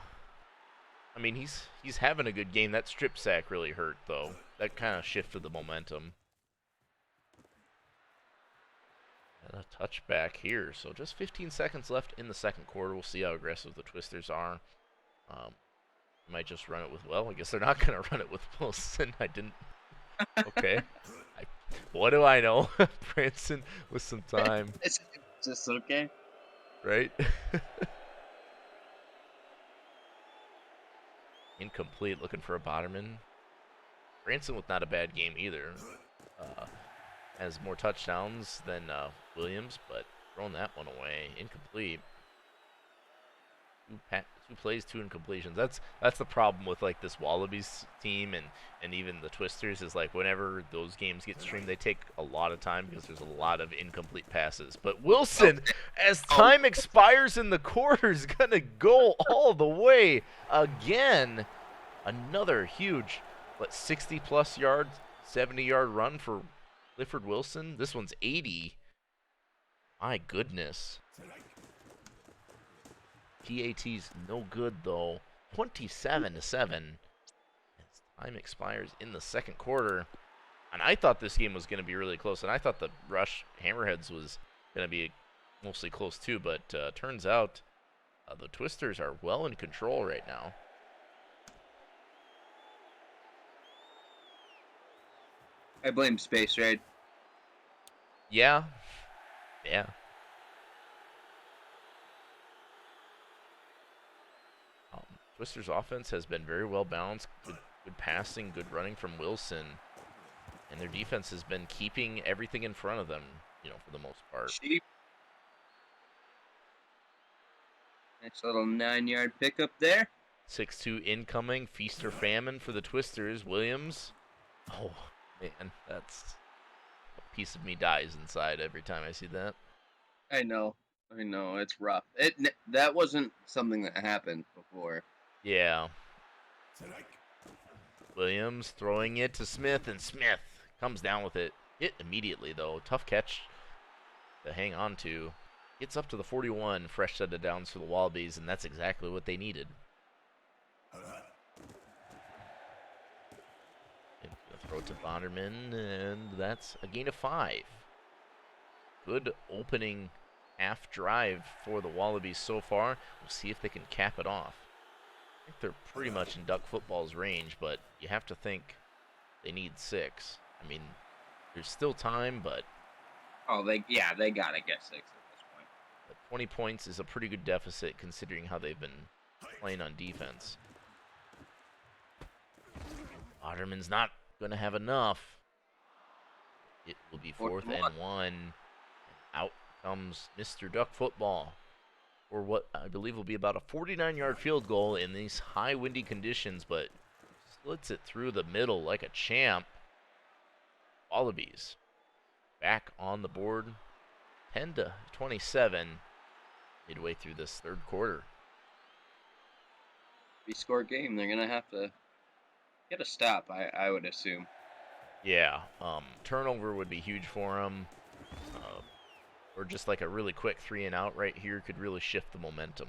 I mean, he's having a good game. That strip sack really hurt though. That kind of shifted the momentum. And a touchback here. So just 15 seconds left in the 2nd quarter. We'll see how aggressive the Twisters are. Might just run it with, well, I guess they're not going to run it with Wilson. I didn't. Okay. What do I know? Branson with some time. It's just okay. Right? Incomplete, looking for a Botterman. Branson with not a bad game either. Has more touchdowns than Williams, but throwing that one away. Incomplete. 2 plays, 2 incompletions. That's the problem with like this Wallabies team and even the Twisters is like whenever those games get streamed, they take a lot of time because there's a lot of incomplete passes. But Wilson, as time expires in the quarter, is gonna go all the way again. Another huge, 60-plus yard, 70-yard run for Clifford Wilson. This one's 80. My goodness. PAT's no good though. 27-7 as time expires in the 2nd quarter. And I thought this game was going to be really close, and I thought the Rush Hammerheads was going to be mostly close too, but turns out the Twisters are well in control right now. I blame Space Raid. Yeah. Twisters' offense has been very well balanced. Good passing, good running from Wilson. And their defense has been keeping everything in front of them, for the most part. Cheap. Nice little 9-yard pickup there. 6-2 incoming. Feast or famine for the Twisters. Williams. Oh, man. That's a piece of me dies inside every time I see that. I know. It's rough. That wasn't something that happened before. Yeah. Williams throwing it to Smith, and Smith comes down with it. Hit immediately, though. Tough catch to hang on to. Gets up to the 41. Fresh set of downs for the Wallabies, and that's exactly what they needed. Throw to Bonderman, and that's a gain of 5. Good opening half drive for the Wallabies so far. We'll see if they can cap it off. I think they're pretty much in Duck football's range, but you have to think they need 6. I mean, there's still time, but... Oh, they gotta get 6 at this point. But 20 points is a pretty good deficit considering how they've been playing on defense. Otterman's not going to have enough. It will be 4th and 1. Out comes Mr. Duck football for what I believe will be about a 49-yard field goal in these high windy conditions, but slits it through the middle like a champ. Wallabies back on the board, 10-27 midway through this 3rd quarter. Score game, they're gonna have to get a stop, I would assume. Yeah, turnover would be huge for them. Or just like a really quick 3 and out right here could really shift the momentum.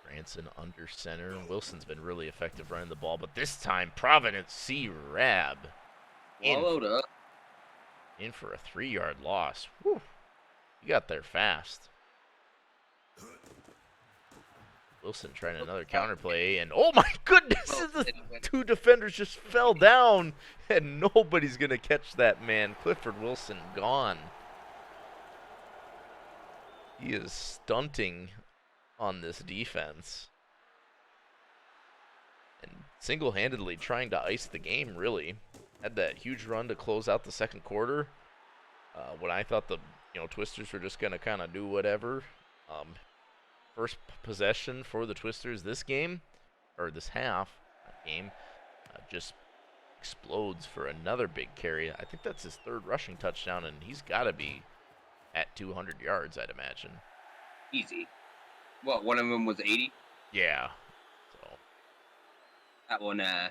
Branson under center. Wilson's been really effective running the ball, but this time Providence C-Rab Wallowed up. in for a 3-yard loss. Whew. You got there fast. Wilson trying another counterplay, and oh my goodness, the 2 defenders just fell down, and nobody's going to catch that man. Clifford Wilson gone. He is stunting on this defense. And single-handedly trying to ice the game, really. Had that huge run to close out the 2nd quarter. When I thought the Twisters were just going to kind of do whatever. First possession for the Twisters this game, or this half game, just explodes for another big carry. I think that's his third rushing touchdown, and he's got to be at 200 yards, I'd imagine. Easy. What, one of them was 80? Yeah. So That one, I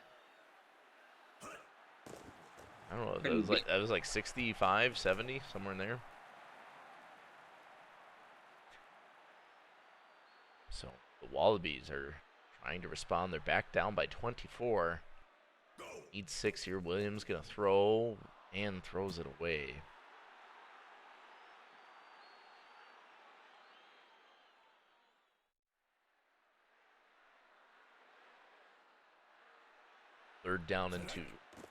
don't know. couldn't be. That was like 65, 70, somewhere in there. So the Wallabies are trying to respond. They're back down by 24. Need 6 here. Williams gonna throw and throws it away. Third down and 2.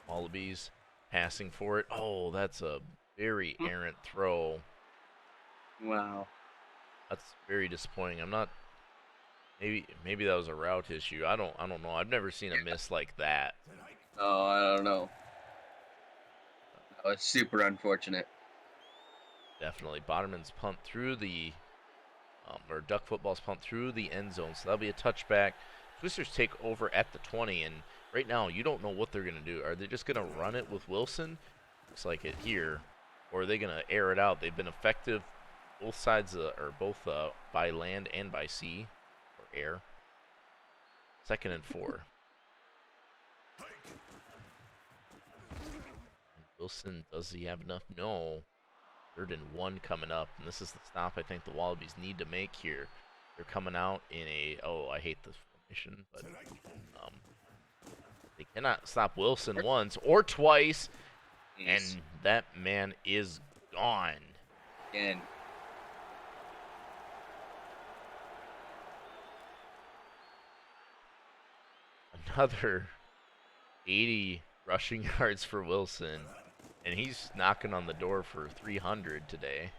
Wallabies passing for it. Oh, that's a very errant throw. Wow. That's very disappointing. I'm not. Maybe that was a route issue. I don't know. I've never seen a miss like that. Oh, I don't know. That was super unfortunate. Definitely. Boderman's punt through the or Duck football's punt through the end zone, so that'll be a touchback. Twisters take over at the 20, and right now you don't know what they're gonna do. Are they just gonna run it with Wilson? Looks like it here, or are they gonna air it out? They've been effective both sides, or both by land and by sea, or air. 2nd and 4. And Wilson, does he have enough? No. 3rd and 1 coming up, and this is the stop I think the Wallabies need to make here. They're coming out in a, oh, I hate this formation, but they cannot stop Wilson once or twice, Jeez. and that man is gone. Again. Another 80 rushing yards for Wilson, and he's knocking on the door for 300 today.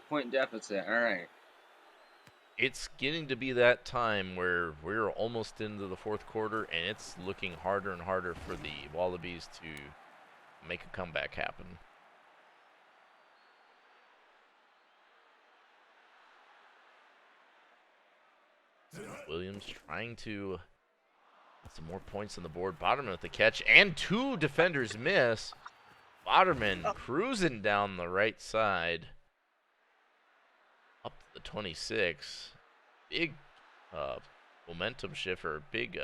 Point deficit. All right. It's getting to be that time where we're almost into the 4th quarter, and it's looking harder and harder for the Wallabies to make a comeback happen. Williams trying to get some more points on the board. Boderman with the catch, and 2 defenders miss. Boderman cruising down the right side. Up to the 26. Big momentum shift, or big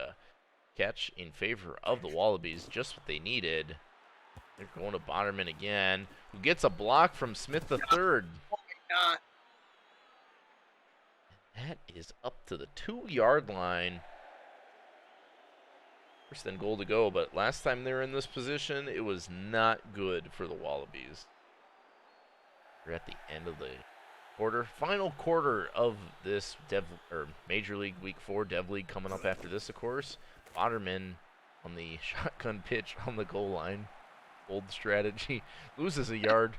catch in favor of the Wallabies. Just what they needed. They're going to Boderman again, who gets a block from Smith the third. Oh my God. That is up to the 2-yard line. 1st and goal to go, but last time they were in this position, it was not good for the Wallabies. We're at the end of the quarter. Final quarter of this Major League Week 4 Dev League coming up after this, of course. Boderman on the shotgun pitch on the goal line. Bold strategy. Loses a yard.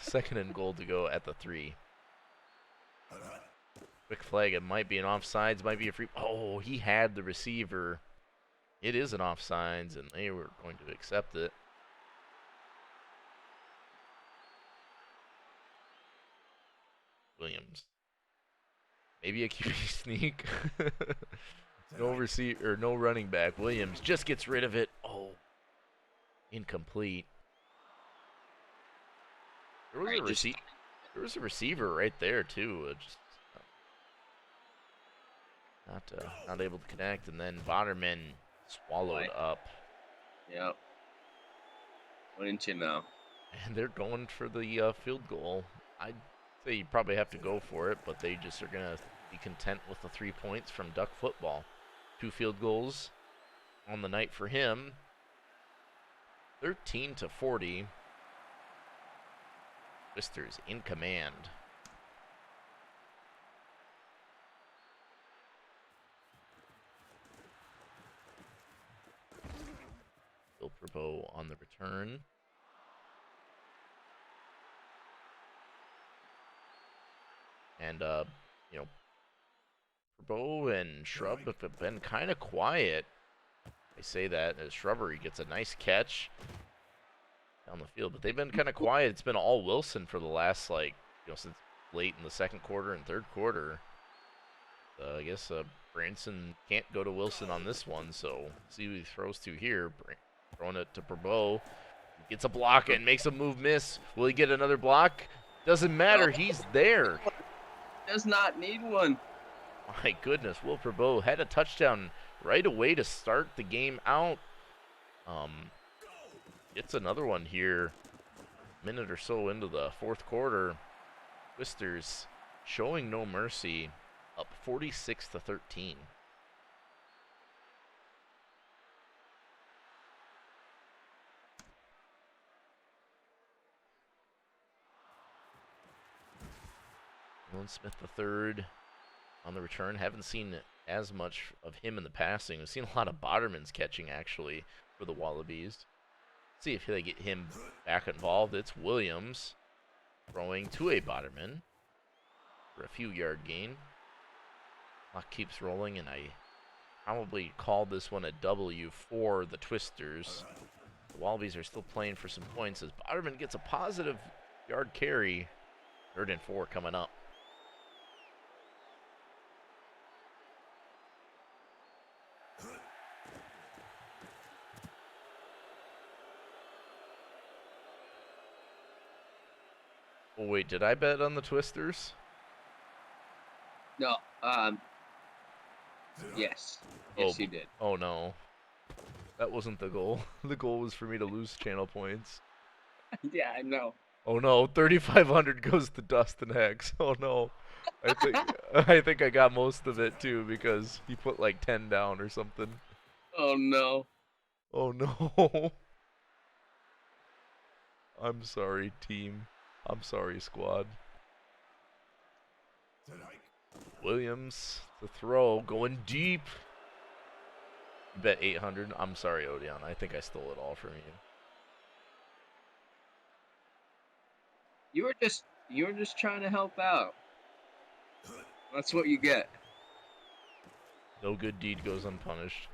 2nd and goal to go at the 3. Quick flag. It might be an offsides. Might be a free. Oh, he had the receiver. It is an offsides, and they were going to accept it. Williams. Maybe a QB sneak. No receiver, or no running back. Williams just gets rid of it. Oh, incomplete. There was a receiver right there too. Just not able to connect, and then Boderman swallowed up. Yep. 1-2 now. And they're going for the field goal. I'd say you probably have to go for it, but they just are going to be content with the 3 points from Duck football. 2 field goals on the night for him. 13-40. Twisters in command. Bill Provo on the return. And, Provo and Shrub have been kind of quiet. I say that as Shrubbery gets a nice catch down the field, but they've been kind of quiet. It's been all Wilson for the last, since late in the second quarter and third quarter. I guess Branson can't go to Wilson on this one, so see who he throws to here. Throwing it to Brabo. Gets a block and makes a move miss. Will he get another block? Doesn't No, matter. He's there. does not need one. My goodness, Will Brabo had a touchdown right away to start the game out. Gets another one here. Minute or so into the fourth quarter. Twisters showing no mercy. Up 46-13. Nolan Smith III on the return. Haven't seen as much of him in the passing. We've seen a lot of Botterman's catching, actually, for the Wallabies. See if they get him back involved. It's Williams throwing to a Botterman for a few yard gain. Clock keeps rolling, and I probably called this one a W for the Twisters. The Wallabies are still playing for some points as Botterman gets a positive yard carry. 3rd and 4 coming up. Oh, wait, did I bet on the Twisters? No, yes. Oh, Yes, you did. oh no. That wasn't the goal. The goal was for me to lose channel points. Yeah, I know. Oh no, 3,500 goes to Dustin Hex. Oh no. I think I got most of it too because he put like 10 down or something. Oh no. Oh no. I'm sorry, team. I'm sorry, squad. Williams, the throw, going deep. You bet 800. I'm sorry, Odeon. I think I stole it all from you. You were just trying to help out. That's what you get. No good deed goes unpunished.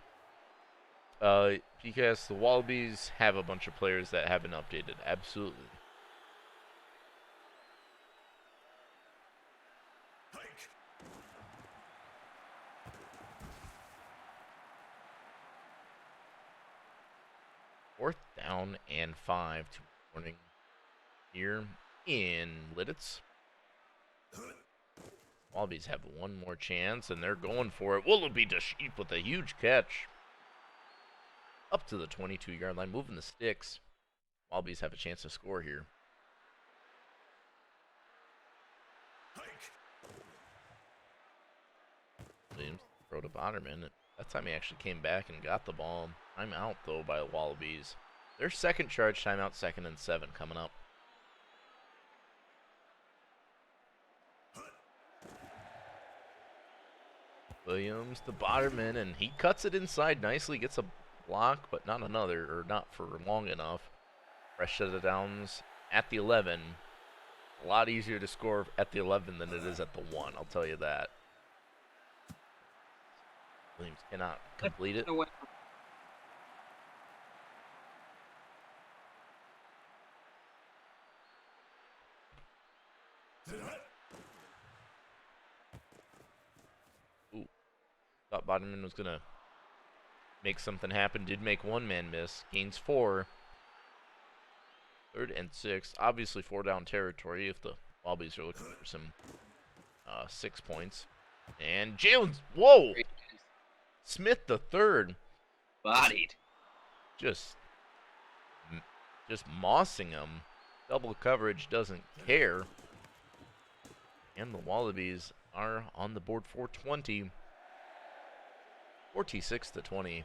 Because the Wallabies have a bunch of players that haven't updated. Absolutely. Fourth down and 5 to morning here in Lidditz. Wallabies have one more chance, and they're going for it. Willoughby to Sheep with a huge catch. Up to the 22-yard line, moving the sticks. Wallabies have a chance to score here. Williams throw to Bonnerman. That time he actually came back and got the ball. Timeout, though, by the Wallabies. Their second charge timeout, 2nd and 7 coming up. Williams to Botterman, and he cuts it inside nicely, gets a block, but not another, or not for long enough. Fresh set of downs at the 11. A lot easier to score at the 11 than it is at the 1, I'll tell you that. Williams cannot complete it. Ooh, thought Botterman was going to make something happen. Did make one man miss. Gains 4. 3rd and 6. Obviously 4 down territory if the Wallabies are looking for some 6 points. And Jalen's, whoa! Smith the third. Bodied. Just mossing him. Double coverage, doesn't care. And the Wallabies are on the board for 20. 46-20.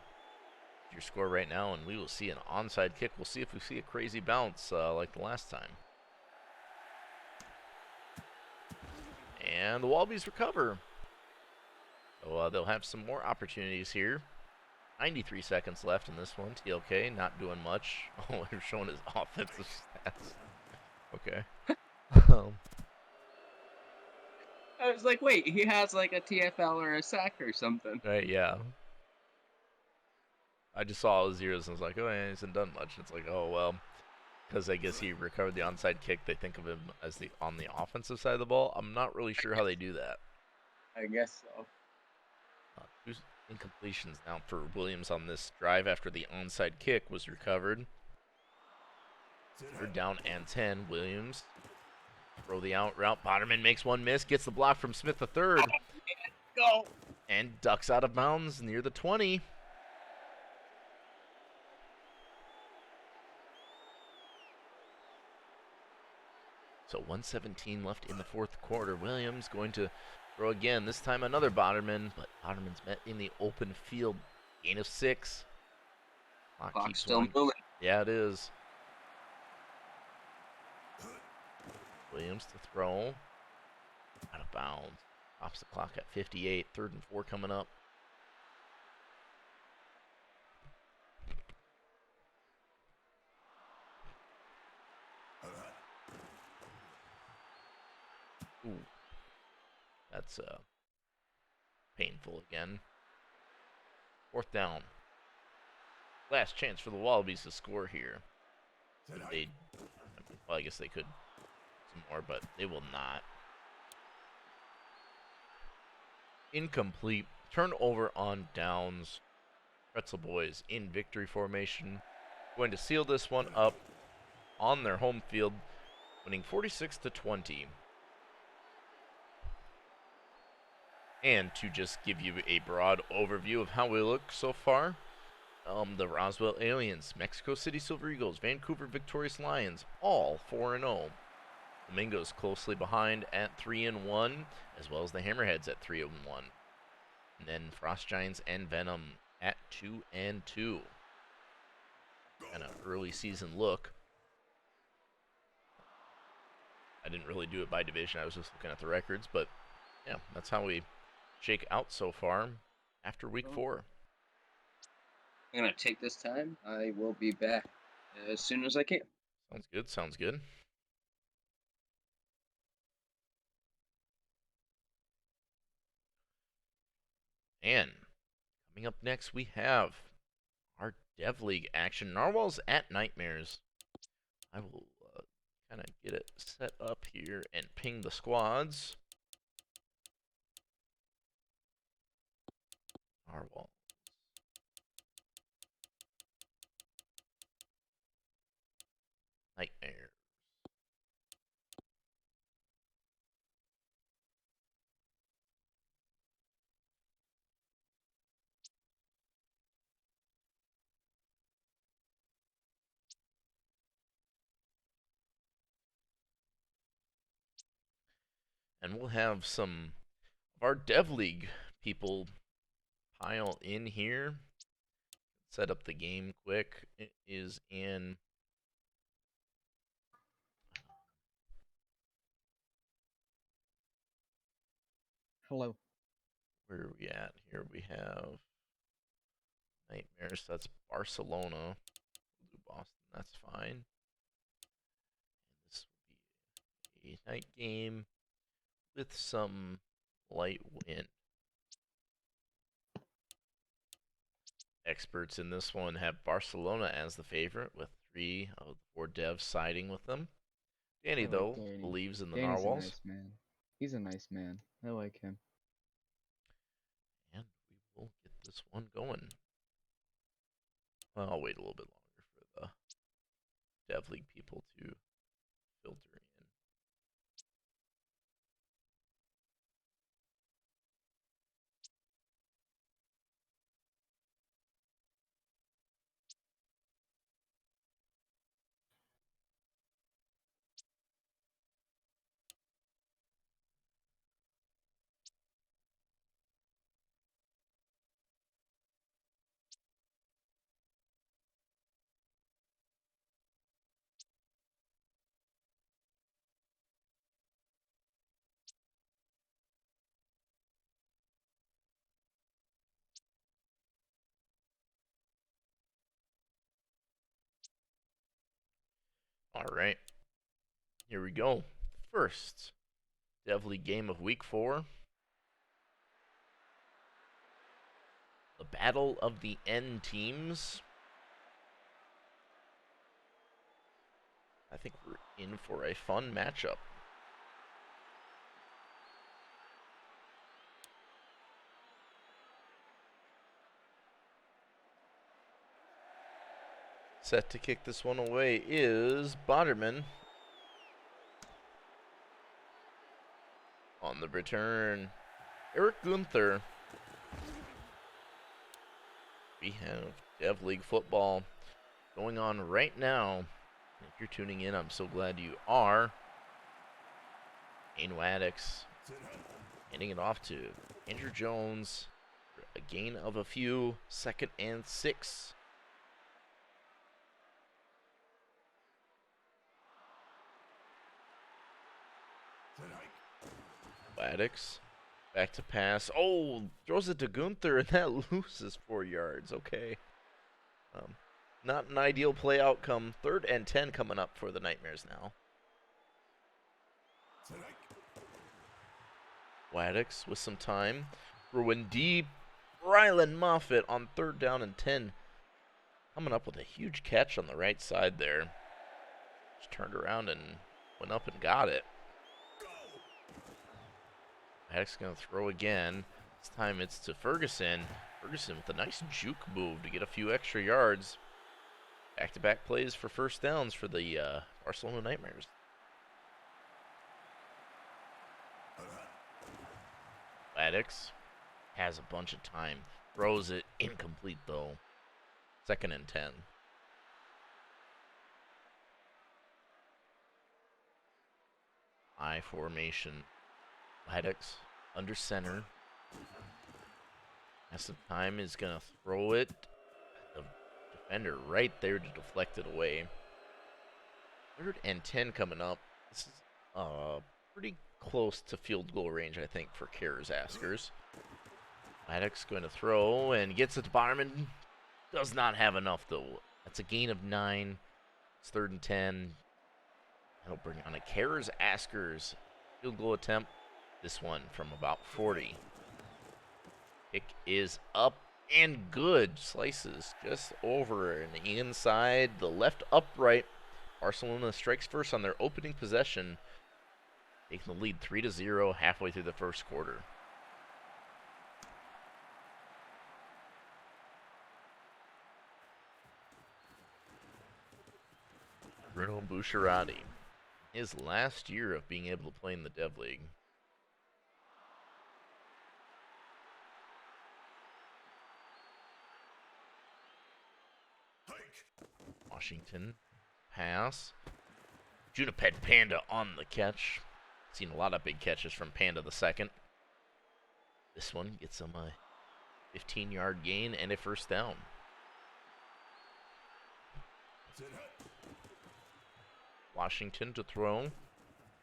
Your score right now, and we will see an onside kick. We'll see if we see a crazy bounce like the last time. And the Wallabies recover. So they'll have some more opportunities here. 93 seconds left in this one. TLK not doing much. Oh, they're showing his offensive stats. Okay. I was like, wait, he has like a TFL or a sack or something. Right, yeah. I just saw all the zeros and was like, oh, yeah, he hasn't done much. It's like, oh, well. because I guess he recovered the onside kick. They think of him as the on the offensive side of the ball. I'm not really sure how they do that. I guess so. Two incompletions now for Williams on this drive after the onside kick was recovered. Third down and 10. Williams throw the out route. Bonnerman makes one miss, gets the block from Smith the third, Go. and ducks out of bounds near the 20. So 1:17 left in the fourth quarter. Williams going to throw again. This time another Bonnerman, but Bonnerman's met in the open field. Gain of 6. Clock's still moving. Yeah, it is. Williams to throw. Out of bounds. Stops the clock at 58. 3rd and 4 coming up. Ooh. That's painful again. 4th down. Last chance for the Wallabies to score here. Well, I guess they could some more, but they will not. Incomplete. Turnover on downs. Pretzel Boys in victory formation. Going to seal this one up on their home field, winning 46-20. And to just give you a broad overview of how we look so far, the Roswell Aliens, Mexico City Silver Eagles, Vancouver Victorious Lions, all 4-0. Flamingos closely behind at 3-1, as well as the Hammerheads at 3-1. And then Frost Giants and Venom at 2-2. Kind of early season look. I didn't really do it by division. I was just looking at the records, but yeah, that's how we shake out so far after week 4. I'm gonna take this time. I will be back as soon as I can. Sounds good. Sounds good. And coming up next, we have our Dev League action. Narwhals at Nightmares. I will kind of get it set up here and ping the squads. Narwhals. Nightmares. And we'll have some of our Dev League people pile in here. Set up the game quick. It is in. Hello. Where are we at? Here we have Nightmares. That's Barcelona. We'll do Boston. That's fine. And this will be a night game with some light wind. Experts in this one have Barcelona as the favorite, with 3 of the 4 devs siding with them. Danny, though, Danny. believes in the Danny's Narwhals. a nice man. He's a nice man. I like him. And we will get this one going. Well, I'll wait a little bit longer for the Dev League people to filter in. All right. Here we go. First Dev League game of week 4. The Battle of the N teams. I think we're in for a fun matchup. Set to kick this one away is Bonderman. On the return, Eric Gunther. We have Dev League football going on right now. If you're tuning in, I'm so glad you are. Ain Waddox handing it off to Andrew Jones. A gain of a few, 2nd and 6. Waddox back to pass. Oh, throws it to Gunther, and that loses 4 yards. Okay. Not an ideal play outcome. 3rd and 10 coming up for the Nightmares now. Waddox with some time. Throwing deep. Rylan Moffitt on 3rd down and 10. Coming up with a huge catch on the right side there. Just turned around and went up and got it. Waddox going to throw again. This time it's to Ferguson. Ferguson with a nice juke move to get a few extra yards. Back-to-back plays for 1st downs for the Barcelona Nightmares. Waddox has a bunch of time. Throws it incomplete, though. 2nd and 10. I formation. Waddox under center. Has some time, is going to throw it. The defender right there to deflect it away. 3rd and 10 coming up. This is pretty close to field goal range, I think, for Kara's Askers. Waddox going to throw and gets it to Bonderman. Does not have enough, though. That's a gain of 9. It's 3rd and 10. That'll bring on a Kara's Askers field goal attempt. This one from about 40. Kick is up and good. Slices just over and the inside, the left upright. Barcelona strikes first on their opening possession, taking the lead 3-0 halfway through the 1st quarter. Bruno Bucciarati, his last year of being able to play in the Dev League. Washington pass. Juniped Panda on the catch. Seen a lot of big catches from Panda the second. This one gets him a 15-yard gain and a 1st down. Washington to throw.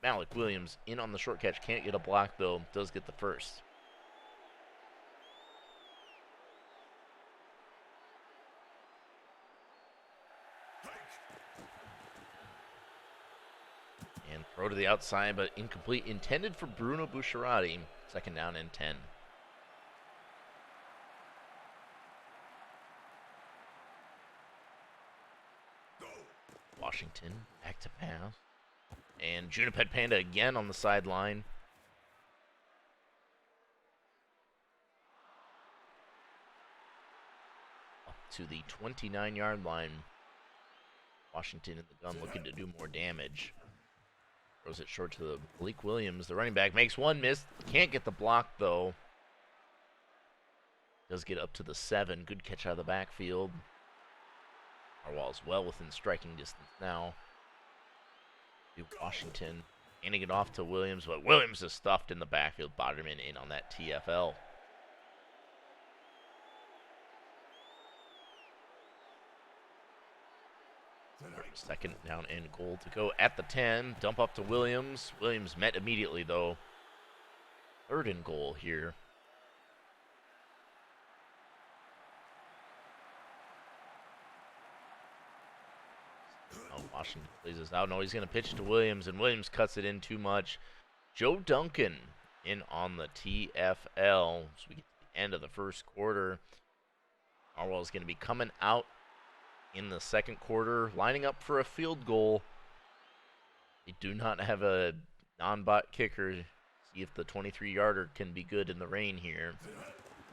Malik Williams in on the short catch. Can't get a block, though. Does get the 1st. And throw to the outside, but incomplete. Intended for Bruno Bucciarati. 2nd down and 10. Washington back to pass. And Juniped Panda again on the sideline. Up to the 29-yard line. Washington in the gun looking to do more damage. Throws it short to Malik Williams. The running back makes one miss. Can't get the block, though. Does get up to the 7. Good catch out of the backfield. Harwell's well within striking distance now. Washington handing it off to Williams, but Williams is stuffed in the backfield. Bonderman in on that TFL. Second down and goal to go at the 10. Dump up to Williams. Williams met immediately, though. 3rd and goal here. Oh, Washington plays this out. No, he's going to pitch it to Williams, and Williams cuts it in too much. Joe Duncan in on the TFL. So we get to the end of the 1st quarter. Harwell is going to be coming out in the 2nd quarter, lining up for a field goal. They do not have a non-bot kicker. See if the 23-yarder can be good in the rain here.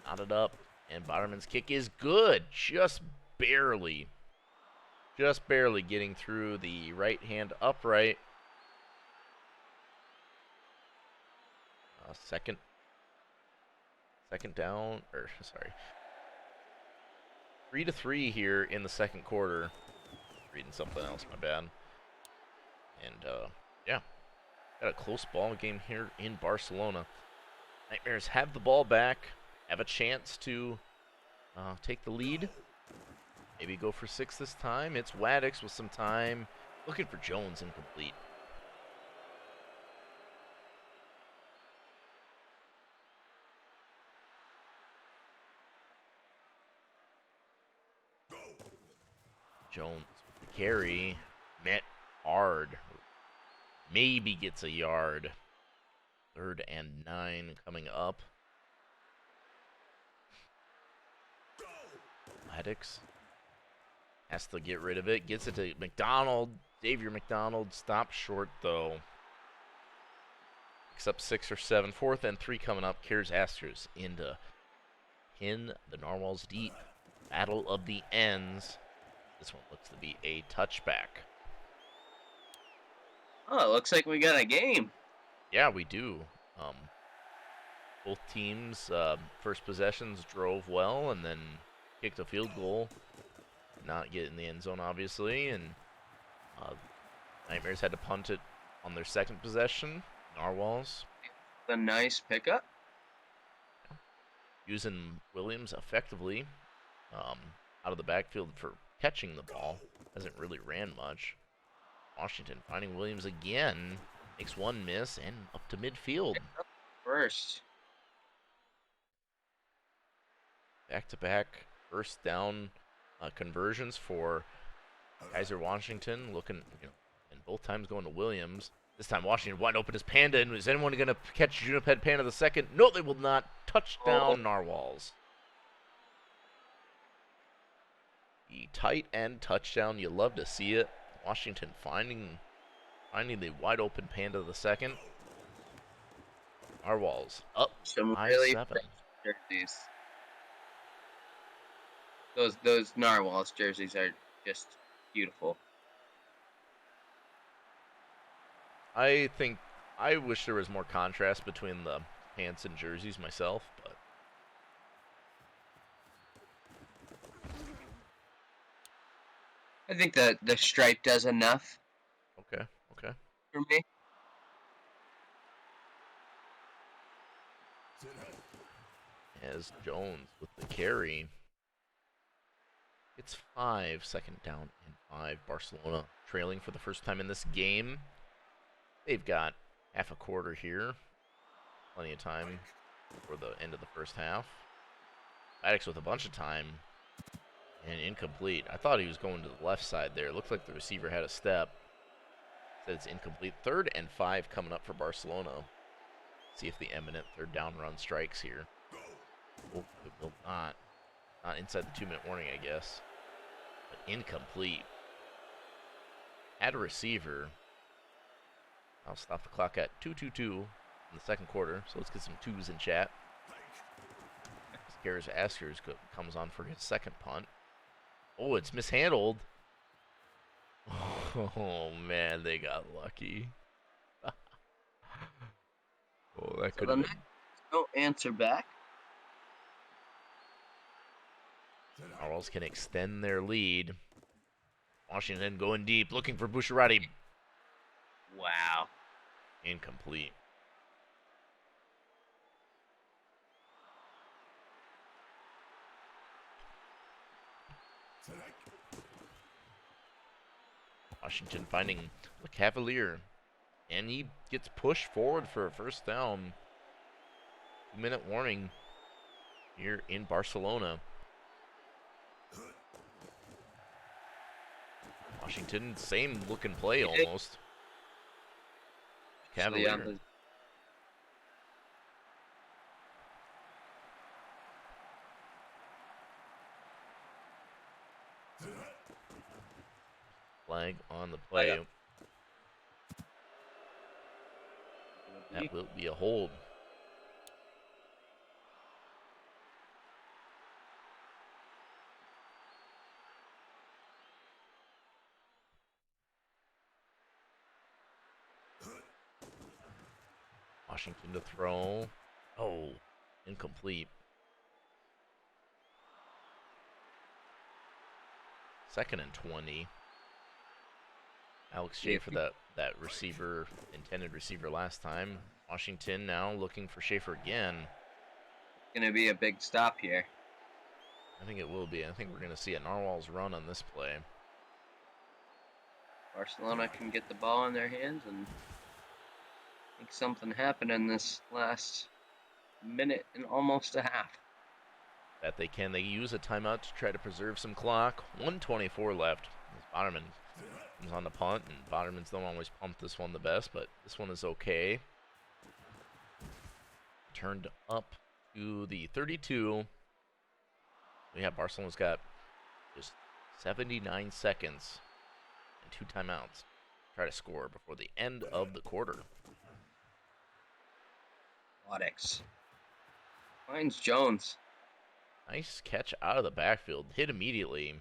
Knotted up, and Botterman's kick is good. Just barely getting through the right hand upright. Second down, or sorry, 3-3 here in the second quarter. Reading something else, my bad. And yeah, got a close ball game here in Barcelona. Nightmares have the ball back, have a chance to take the lead. Maybe go for 6 this time. It's Waddix with some time. Looking for Jones, incomplete. Jones with the carry. Met hard. Maybe gets a yard. 3rd and 9 coming up. Waddix has to get rid of it. Gets it to McDonald. Xavier McDonald stops short, though. Picks up 6 or 7. 4th and 3 coming up. Carries Astros into pin the Narwhals deep. Battle of the ends. This one looks to be a touchback. Oh, it looks like we got a game. Yeah, we do. Both teams' first possessions drove well and then kicked a field goal. Not get in the end zone, obviously, and Nightmares had to punt it on their second possession. Narwhals A nice pickup. using Williams effectively out of the backfield for catching the ball. Hasn't really ran much. Washington finding Williams again. Makes one miss and up to midfield. First. Back-to-back first down conversions for Kaiser Washington. Looking, and both times going to Williams. This time Washington wide open as Panda. And is anyone going to catch Juniped Panda the second? No, they will not. Touchdown, Narwhals. The tight end touchdown. You love to see it. Washington finding the wide open Panda the second. Narwhals up Some 5-7. really jerseys. Those Narwhals jerseys are just beautiful. I wish there was more contrast between the pants and jerseys myself, but I think the stripe does enough okay. for me. As Jones with the carry. It's 5, second down and 5. Barcelona trailing for the first time in this game. They've got half a quarter here. Plenty of time for the end of the first half. Maddox with a bunch of time. And incomplete. I thought he was going to the left side there. It looked like the receiver had a step. Said it's incomplete. 3rd and 5 coming up for Barcelona. See if the imminent 3rd down run strikes here. Oh, it will not. Not inside the 2-minute warning, I guess. But incomplete. Had a receiver. I'll stop the clock at 2:22 in the second quarter. So let's get some 2s in chat. Scares Askers comes on for his second punt. Oh, it's mishandled. Oh, man, they got lucky. Oh, that could have been. No answer back. Narwhals can extend their lead. Washington going deep, looking for Boucherati. Wow. Incomplete. Washington finding the Cavalier. And he gets pushed forward for a first down. 2-minute warning here in Barcelona. Washington, same look and play almost. Cavalier. Flag on the play. That will be a hold. Washington to throw. Oh, incomplete. Second and 20. Alex Schaefer, that receiver, intended receiver last time. Washington now looking for Schaefer again. Gonna be a big stop here. I think it will be. I think we're going to see a Narwhals run on this play. Barcelona can get the ball in their hands and make something happen in this last minute and almost a half. That they can. They use a timeout to try to preserve some clock. 1:24 left. Bonnerman comes on the punt, and Bonnermans don't always pump this one the best, but this one is okay. Turned up to the 32. Yeah, Barcelona's got just 79 seconds and 2 timeouts to try to score before the end of the quarter. Waddix finds Jones. Nice catch out of the backfield. Hit immediately.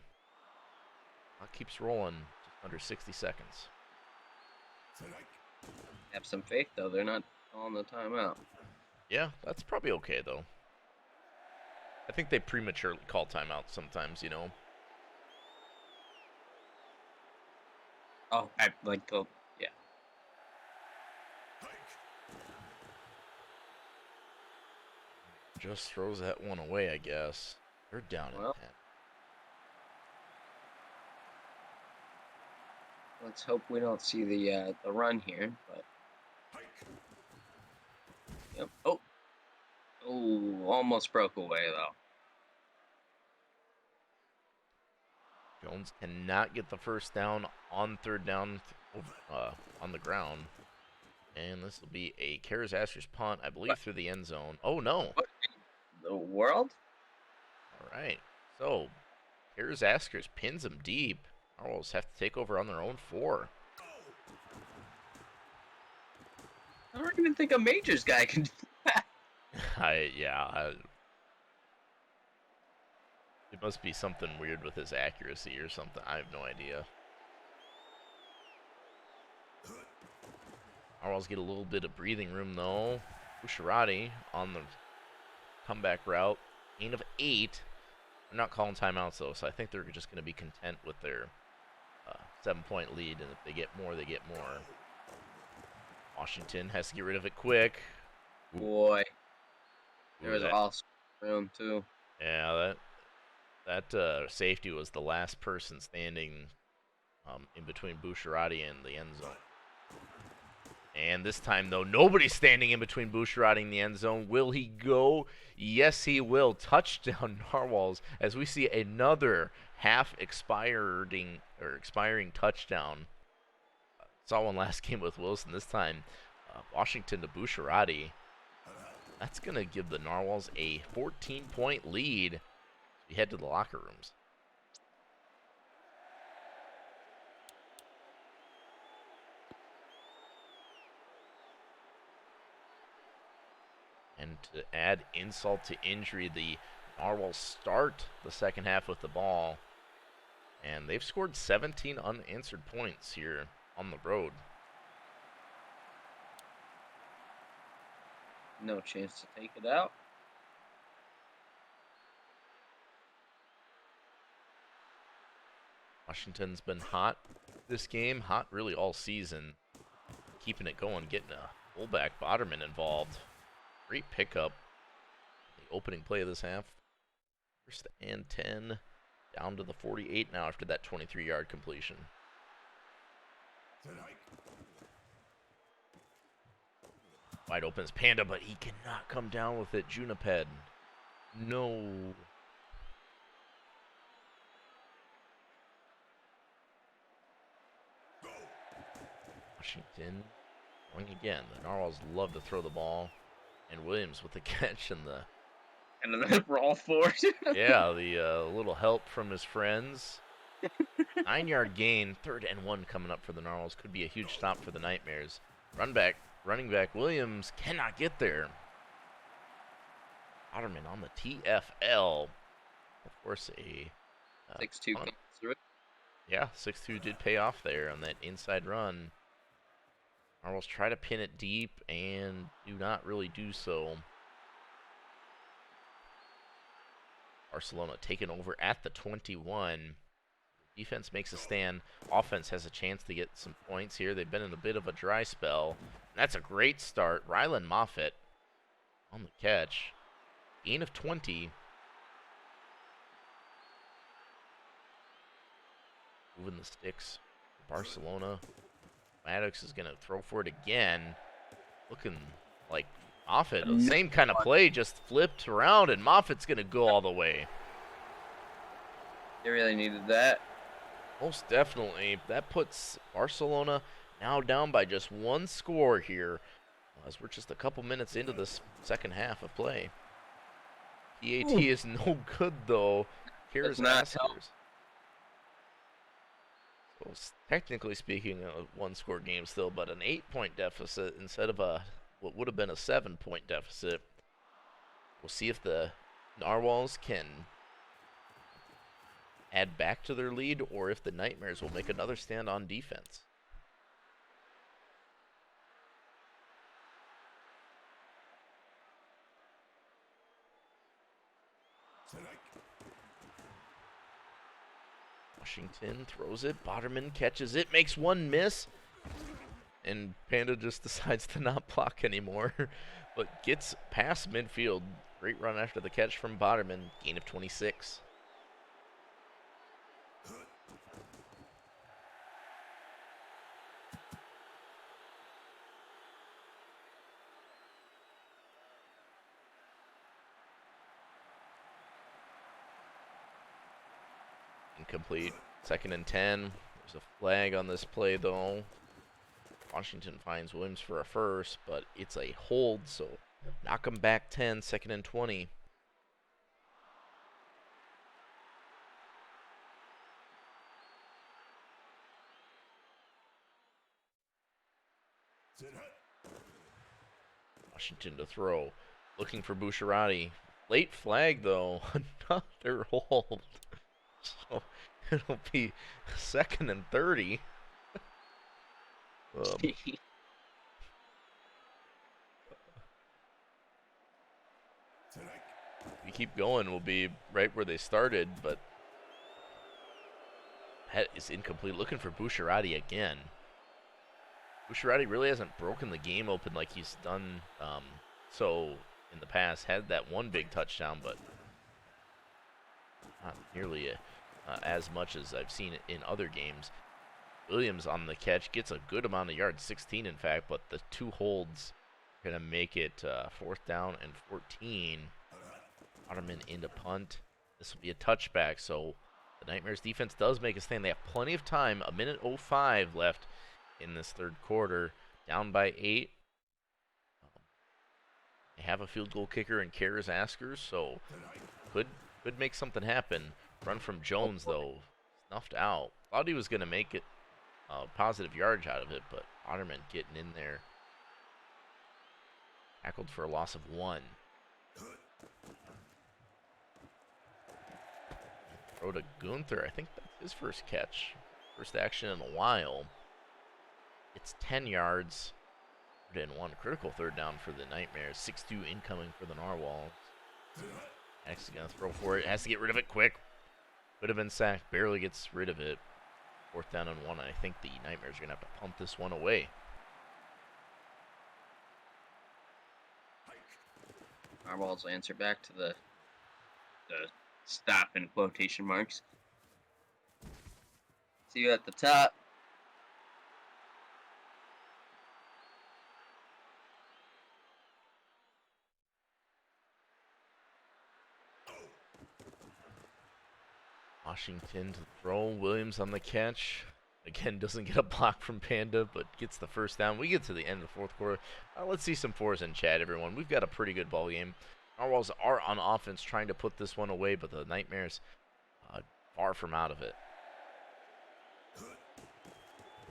Clock keeps rolling. Just under 60 seconds. Have some faith, though. They're not calling the timeout. Yeah, that's probably okay, though. I think they prematurely call timeouts sometimes, you know. Oh, yeah. Just throws that one away, I guess. They're down Well. at 10. Let's hope we don't see the run here, but. Yep. Oh, almost broke away though. Jones cannot get the first down on third down on the ground. And this will be a Karazaster's punt, I believe, through the end zone. Oh, no. What in the world? All right. So, Karazaster's pins him deep. Narwhals have to take over on their own 4. I don't even think a Majors guy can do that. It must be something weird with his accuracy or something. I have no idea. Narwhals get a little bit of breathing room, though. Busharati on the comeback route. Gain of 8. They're not calling timeouts, though, so I think they're just going to be content with their 7-point lead, and if they get more, they get more. Washington has to get rid of it quick. Boy, Ooh, there was also room too. Yeah, that safety was the last person standing in between Busharati and the end zone. And this time, though, nobody's standing in between Busharati and the end zone. Will he go? Yes, he will. Touchdown, Narwhals, as we see another expiring touchdown. Saw one last game with Wilson. This time, Washington to Busharati. That's going to give the Narwhals a 14-point lead. We head to the locker rooms. And to add insult to injury, the Narwhals start the second half with the ball. And they've scored 17 unanswered points here on the road. No chance to take it out. Washington's been hot this game, hot really all season. Keeping it going, getting a fullback Boderman involved. Great pickup. The opening play of this half. First and 10. Down to the 48 now after that 23-yard completion. Wide open is Panda, but he cannot come down with it. Juniped. No. Washington going again. The Narwhals love to throw the ball. And Williams with the catch and the... And then brawl for it. Yeah, the little help from his friends. 9-yard gain. 3rd and 1 coming up for the Narwhals. Could be a huge stop for the Nightmares. Run back. running back Williams cannot get there. Otterman on the TFL. Of course, a 6-2 punt. comes through. Yeah, 6-2 did pay off there on that inside run. Narwhals try to pin it deep and do not really do so. Barcelona taken over at the 21. Defense makes a stand. Offense has a chance to get some points here. They've been in a bit of a dry spell. That's a great start. Rylan Moffitt on the catch. Gain of 20. Moving the sticks for Barcelona. Maddox is going to throw for it again. Looking like Moffitt. The same kind of play, just flipped around, and Moffitt's going to go all the way. They really needed that. Most definitely. That puts Barcelona now down by just one score here, as we're just a couple minutes into this second half of play. PAT is no good, though. Here's Askers. So technically speaking, a one-score game still, but an 8-point deficit instead of what would have been a 7-point deficit. We'll see if the Narwhals can add back to their lead, or if the Nightmares will make another stand on defense. Washington throws it. Boderman catches it, makes one miss, and Panda just decides to not block anymore, but gets past midfield. Great run after the catch from Boderman. Gain of 26. Incomplete. 2nd and 10. There's a flag on this play, though. Washington finds Williams for a first, but it's a hold, so knock him back 10, 2nd and 20. Washington to throw. Looking for Boucherati. Late flag, though. Another hold. So it'll be 2nd and 30. We keep going, we'll be right where they started, but that is incomplete. Looking for Boucherati again. Boucherati really hasn't broken the game open like he's done so in the past. Had that one big touchdown, but not nearly as much as I've seen in other games. Williams on the catch, gets a good amount of yards, 16 in fact, but the two holds are going to make it 4th down and 14. Otterman into punt. This will be a touchback, so the Nightmares defense does make a stand. They have plenty of time, 1:05 left in this third quarter, down by 8. They have a field goal kicker in Karis Askers, so could make something happen. Run from Jones, though, snuffed out. Thought he was going to make it positive yardage out of it, but Otterman getting in there. Tackled for a loss of 1. Throw to Gunther. I think that's his first catch. First action in a while. It's 10 yards. 3rd and 1. Critical 3rd down for the Nightmares. 6-2 incoming for the Narwhals. Next is going to throw for it. Has to get rid of it quick. Could have been sacked. Barely gets rid of it. 4th down and 1. I think the Nightmares are going to have to punt this one away. Narwhals answer back to the stop in quotation marks. See you at the top. Washington to throw. Williams on the catch. Again, doesn't get a block from Panda, but gets the 1st down. We get to the end of the 4th quarter. Let's see some 4s in chat, everyone. We've got a pretty good ball game. Narwhals are on offense trying to put this one away, but the Nightmares far from out of it.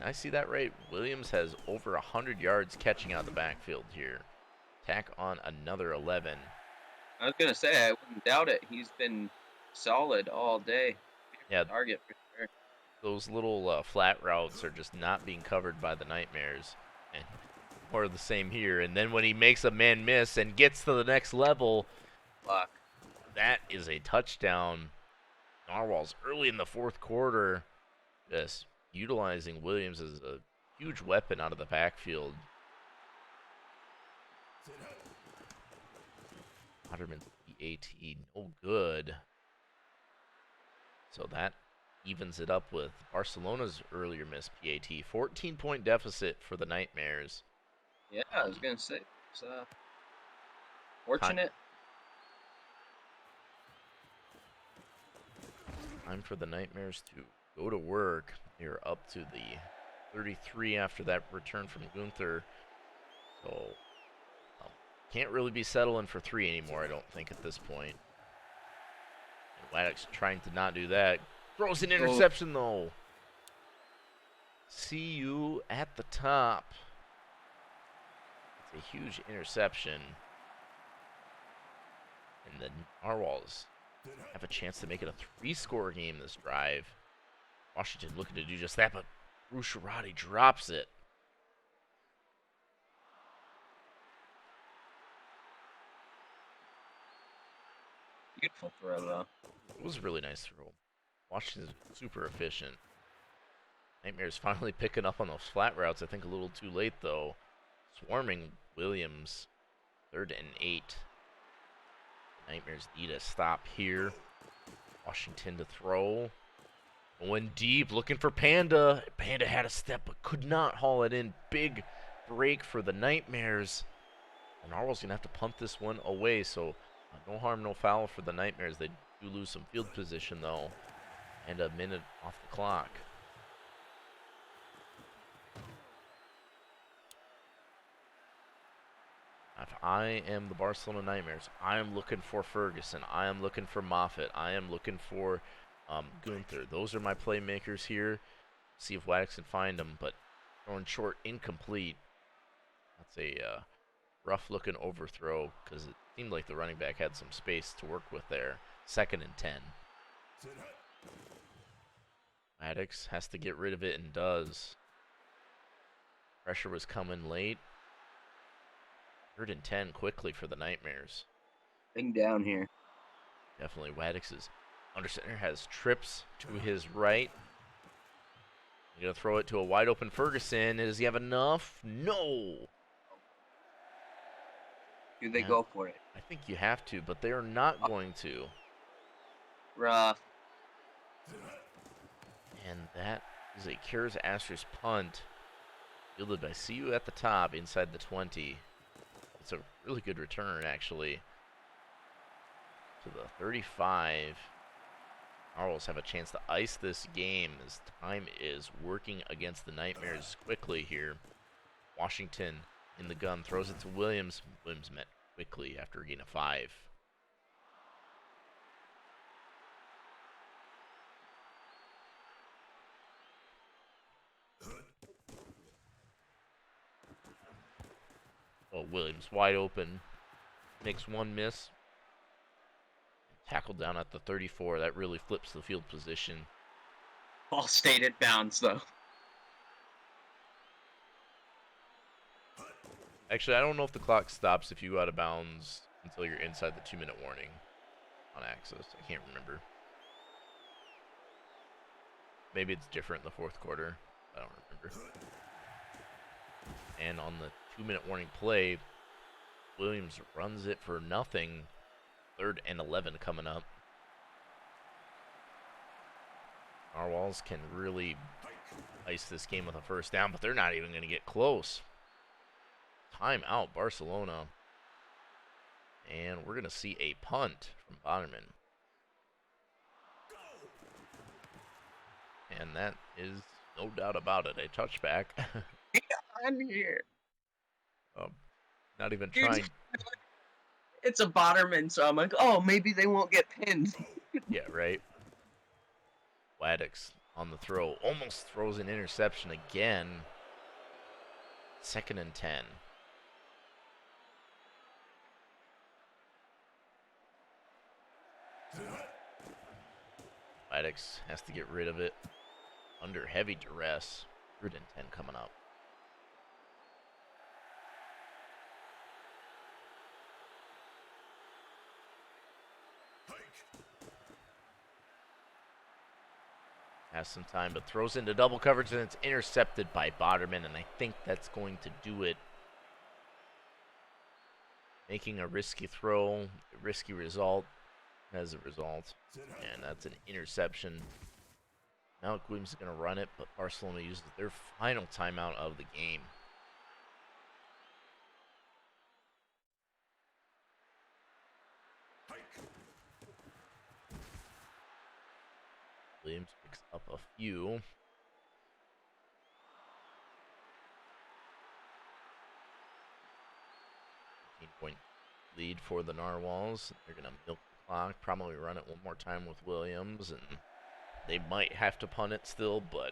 I see that right. Williams has over 100 yards catching out of the backfield here. Tack on another 11. I was gonna say I wouldn't doubt it. He's been solid all day. Yeah, Target for sure. those little flat routes are just not being covered by the Nightmares. And more of the same here. And then when he makes a man miss and gets to the next level, Luck. that is a touchdown. Narwhals early in the fourth quarter, just utilizing Williams as a huge weapon out of the backfield. Otterman's PAT, no good. So that evens it up with Barcelona's earlier missed PAT. 14-point deficit for the Nightmares. Yeah, I was gonna say it's fortunate. Time for the Nightmares to go to work. They're up to the 33 after that return from Gunther. So can't really be settling for 3 anymore, I don't think, at this point. And Waddock's trying to not do that. Throws an interception, though. See you at the top. It's a huge interception. And the Narwhals have a chance to make it a 3-score game this drive. Washington looking to do just that, but Bruce Sharati drops it. Beautiful throw though. It was a really nice throw. Washington's super efficient. Nightmares finally picking up on those flat routes. I think a little too late, though. Swarming Williams. 3rd and 8. Nightmares need a stop here. Washington to throw. Going deep, looking for Panda. Panda had a step, but could not haul it in. Big break for the Nightmares. The Narwhals going to have to punt this one away, so no harm, no foul for the Nightmares. They do lose some field position, though. And a minute off the clock. If I am the Barcelona Nightmares, I am looking for Ferguson. I am looking for Moffitt. I am looking for Gunther. Those are my playmakers here. See if Waddox can find them, but throwing short, incomplete. That's a rough-looking overthrow because it seemed like the running back had some space to work with there. 2nd and 10. Maddox has to get rid of it and does. Pressure was coming late. 3rd and 10 quickly for the Nightmares. Thing down here. Definitely Waddox's under center has trips to his right. He's going to throw it to a wide open Ferguson. Does he have enough? No. Do they go for it? I think you have to, but they are not going to. Rough. And that is a Cures Astros punt. Fielded by CU at the top inside the 20. It's a really good return, actually. To the 35. Narwhals have a chance to ice this game as time is working against the Nightmares quickly here. Washington in the gun throws it to Williams. Williams met quickly after a gain of 5. Oh, Williams wide open. Makes one miss. Tackled down at the 34. That really flips the field position. Ball stayed at bounds though. Actually, I don't know if the clock stops if you go out of bounds until you're inside the 2-minute warning on Access. I can't remember. Maybe it's different in the 4th quarter. I don't remember. And on the 2-minute warning play, Williams runs it for nothing. 3rd and 11 coming up. Narwhals can really ice this game with a 1st down, but they're not even going to get close. Timeout, Barcelona. And we're going to see a punt from Bonnerman. And that is no doubt about it, a touchback. I'm here. Not even Dude, trying. It's a Botterman, so I'm like, oh, maybe they won't get pinned. Yeah, right. Waddox on the throw. Almost throws an interception again. 2nd and 10. Maddox has to get rid of it under heavy duress. 3rd and 10 coming up. Has some time, but throws into double coverage, and it's intercepted by Boderman, and I think that's going to do it. Making a risky throw, a risky result as a result, and that's an interception. Now Williams is going to run it, but Barcelona uses their final timeout of the game. Williams picks up a few. 15-point lead for the Narwhals. They're going to milk the clock, probably run it one more time with Williams, and they might have to punt it still, but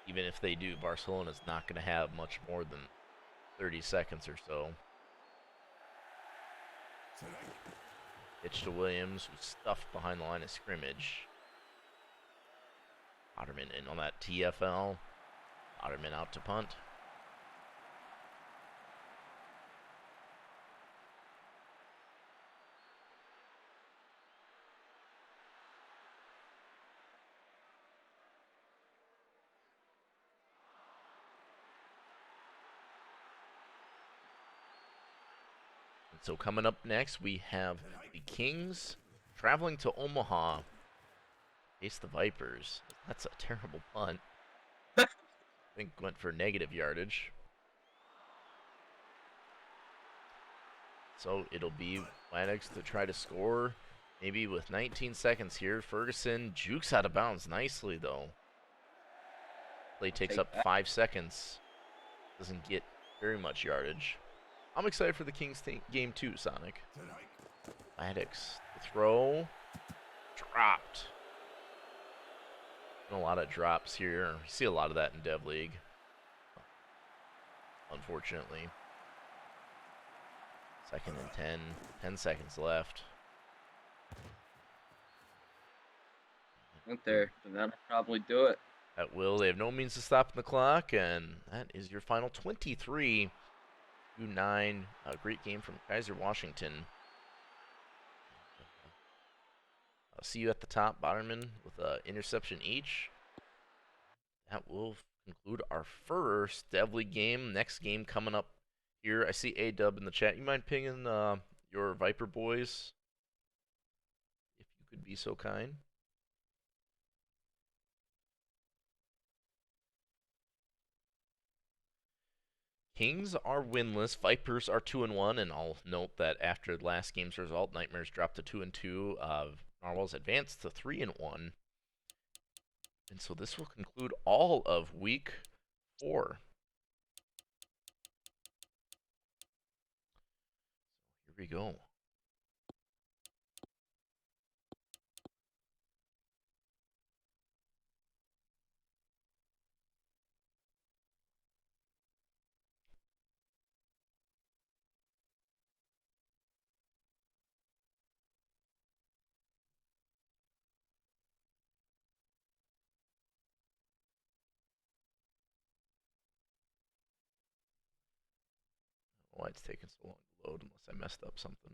even if they do, Barcelona's not going to have much more than 30 seconds or so. Pitch to Williams, who's stuffed behind the line of scrimmage. Otterman in on that TFL. Otterman out to punt. And so coming up next, we have the Kings traveling to Omaha. Face the Vipers. That's a terrible punt. I think went for negative yardage. So it'll be Maddox to try to score. Maybe with 19 seconds here. Ferguson jukes out of bounds nicely, though. Play takes up 5 seconds. Doesn't get very much yardage. I'm excited for the Kings game too, Sonic. Maddox, the throw. Dropped. A lot of drops here. You see a lot of that in Dev League, unfortunately. 2nd and 10. 10 seconds left. Went there, but that'll probably do it. That will. They have no means to stop the clock, and that is your final 23-9. A great game from Kaiser Washington. I'll see you at the top, Boderman, with an interception each. That will conclude our first Dev League game. Next game coming up here. I see A-Dub in the chat. You mind pinging your Viper boys? If you could be so kind. Kings are winless. Vipers are 2-1, and I'll note that after last game's result, Nightmares dropped to 2-2. Narwhals advanced to 3-1. And so this will conclude all of week 4. Here we go. Why it's taking so long to load unless I messed up something.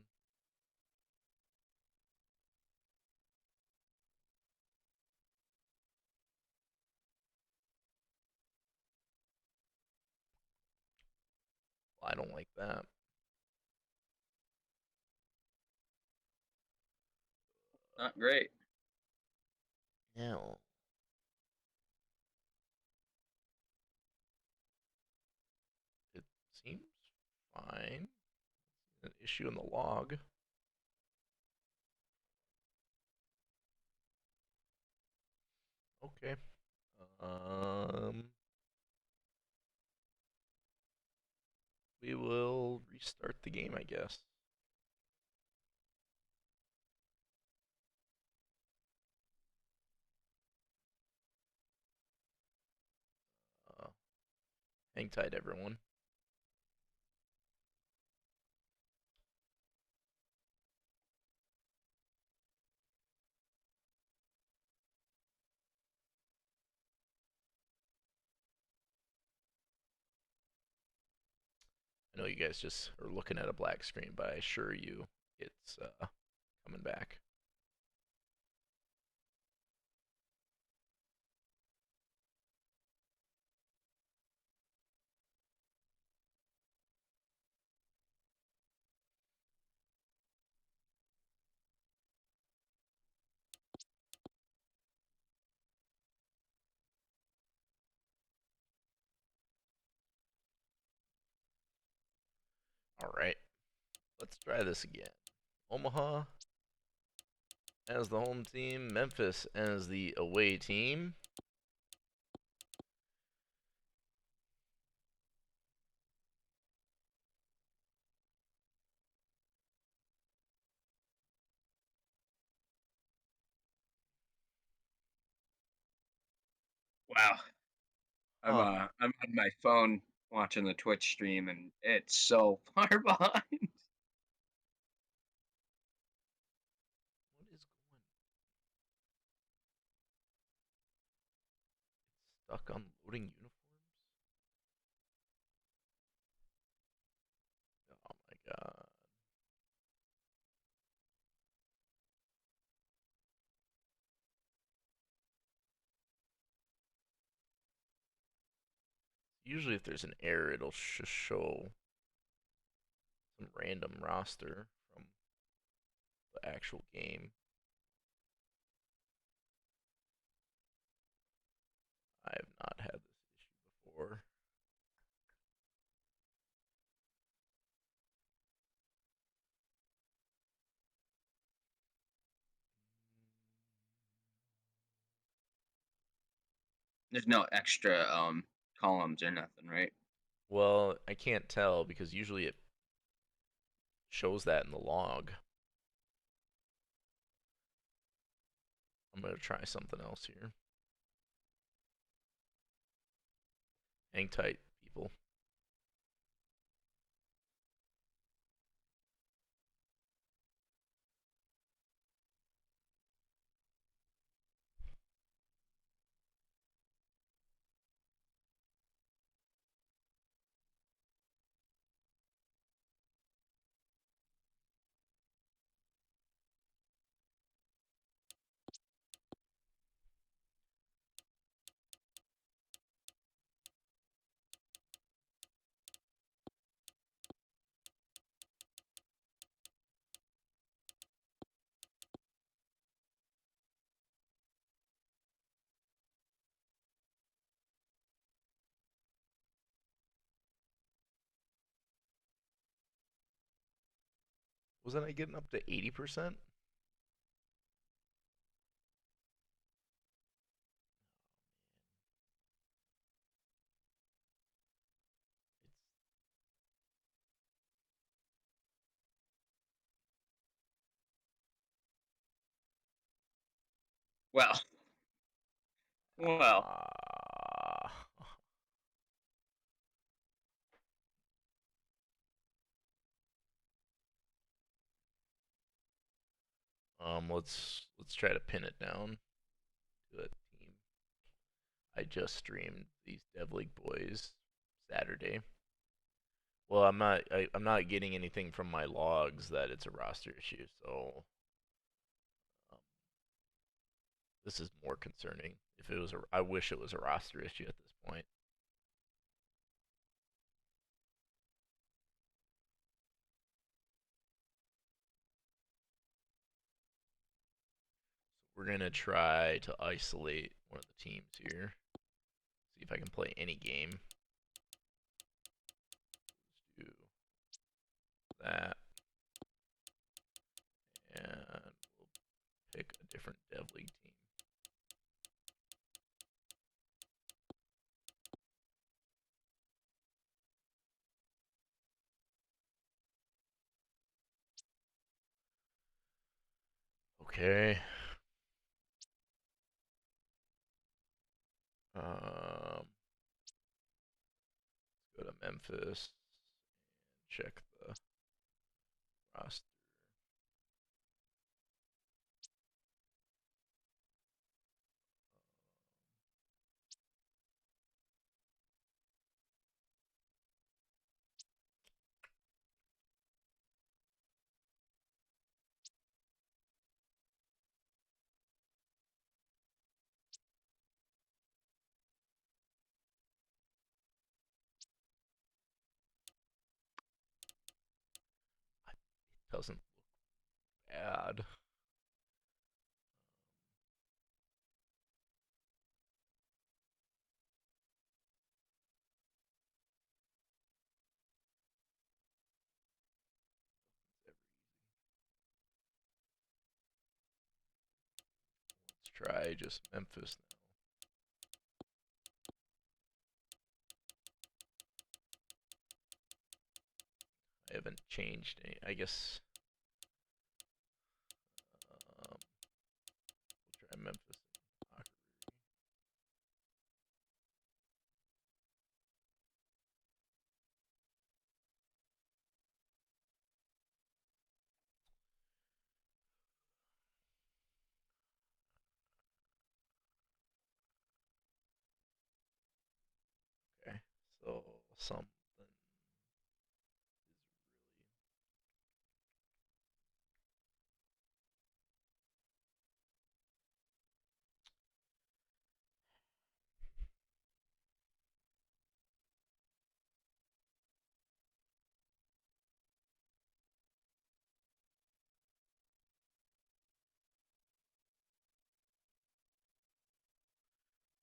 Well, I don't like that. Not great. No. It seems fine. An issue in the log. Okay. We will restart the game, I guess. Hang tight, everyone. I know you guys just are looking at a black screen, but I assure you it's coming back. All right, let's try this again. Omaha as the home team, Memphis as the away team. Wow. Huh. I'm on my phone watching the Twitch stream and it's so far behind. What is going? It's stuck on loading uniforms. Oh my god. Usually, if there's an error, it'll show some random roster from the actual game. I have not had this issue before. There's no extra columns or nothing, right? Well, I can't tell because usually it shows that in the log. I'm gonna try something else here. Hang tight, people. Wasn't I getting up to 80%? Well, well, Ah. Let's try to pin it down to a team. I just streamed these Dev League boys Saturday. Well, I'm not getting anything from my logs that it's a roster issue, so um, this is more concerning. If it was I wish it was a roster issue at this point. We're gonna try to isolate one of the teams here. See if I can play any game. Let's do that, and we'll pick a different Dev League team. Okay. Um, Memphis. Check the roster. It doesn't look bad. Let's try just Memphis now. I haven't changed any. I guess we'll try Memphis. Okay, so something is really.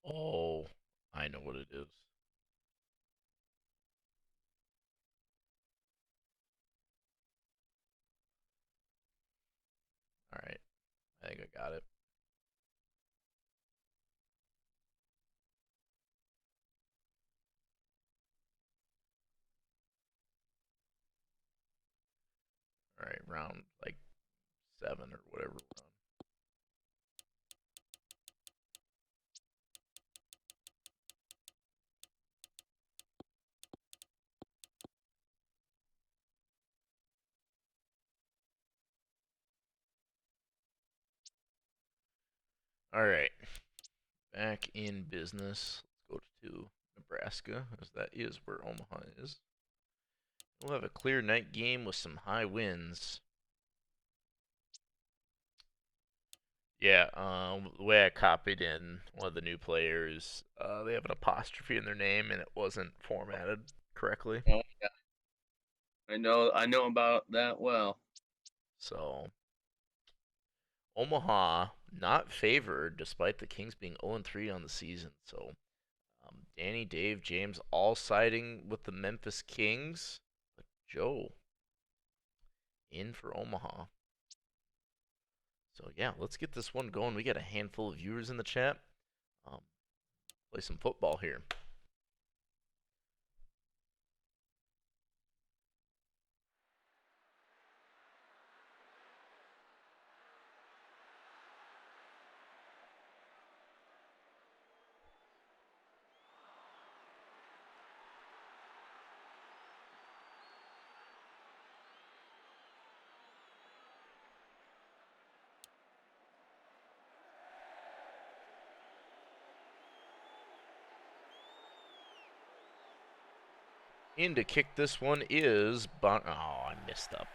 Oh, I know what it is. All right, I think I got it. All right, round like 7 or whatever we're on. All right, back in business. Let's go to Nebraska, as that is where Omaha is. We'll have a clear night game with some high winds. Yeah, the way I copied in one of the new players, they have an apostrophe in their name and it wasn't formatted correctly. Oh yeah, I know about that well. So Omaha not favored despite the Kings being 0-3 on the season. So Danny, Dave, James all siding with the Memphis Kings. But Joe in for Omaha. So yeah, let's get this one going. We got a handful of viewers in the chat. Play some football here. In to kick this one is oh, I messed up.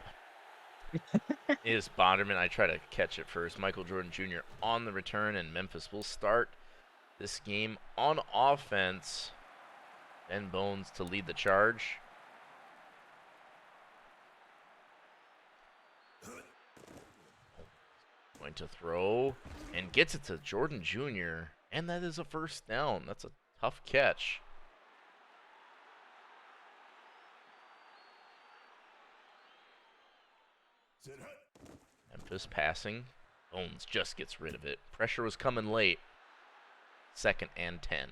Is Bonderman. I try to catch it first. Michael Jordan Jr. on the return, and Memphis will start this game on offense. Ben Bones to lead the charge. Going to throw and gets it to Jordan Jr. And that is a first down. That's a tough catch. Memphis passing. Bones just gets rid of it. Pressure was coming late. 2nd and 10.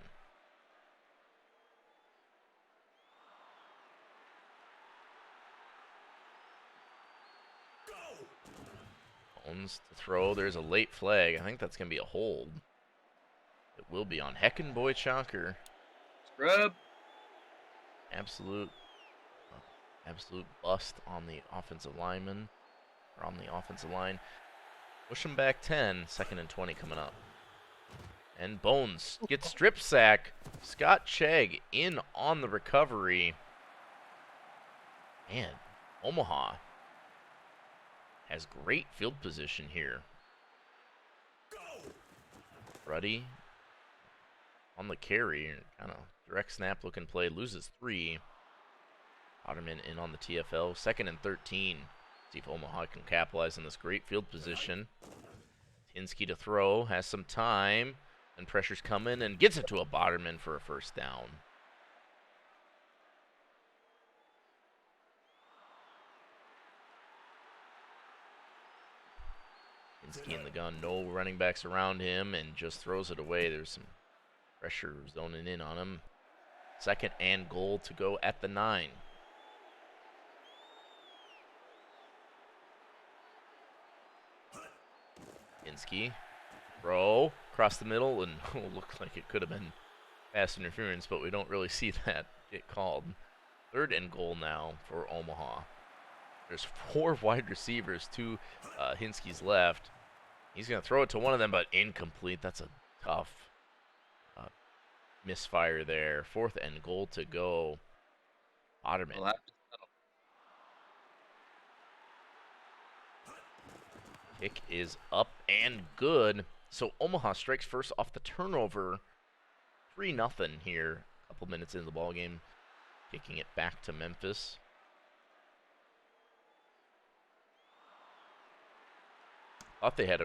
Bones to throw. There's a late flag. I think that's going to be a hold. It will be on Heckenboy Chalker. Scrub. absolute, absolute bust on the offensive lineman, or on the offensive line. Push him back 10, 2nd and 20 coming up. And Bones gets strip sack. Scott Chegg in on the recovery. Man, Omaha has great field position here. Ruddy on the carry, kind of direct snap looking play, loses 3. Otterman in on the TFL, 2nd and 13. See if Omaha can capitalize on this great field position. Tinsky to throw, has some time, and pressure's coming, and gets it to a Botterman for a first down. Tinsky in the gun, no running backs around him, and just throws it away. There's some pressure zoning in on him. 2nd and goal to go at the 9. Tinsky, throw across the middle, and looked like it could have been pass interference, but we don't really see that get called. 3rd and goal now for Omaha. There's 4 wide receivers, 2 Hinsky's left. He's going to throw it to one of them, but incomplete. That's a tough misfire there. 4th and goal to go. Otterman. Well, Kick is up and good. So Omaha strikes first off the turnover. 3-0 here. A couple minutes into the ball game. Kicking it back to Memphis. Thought they had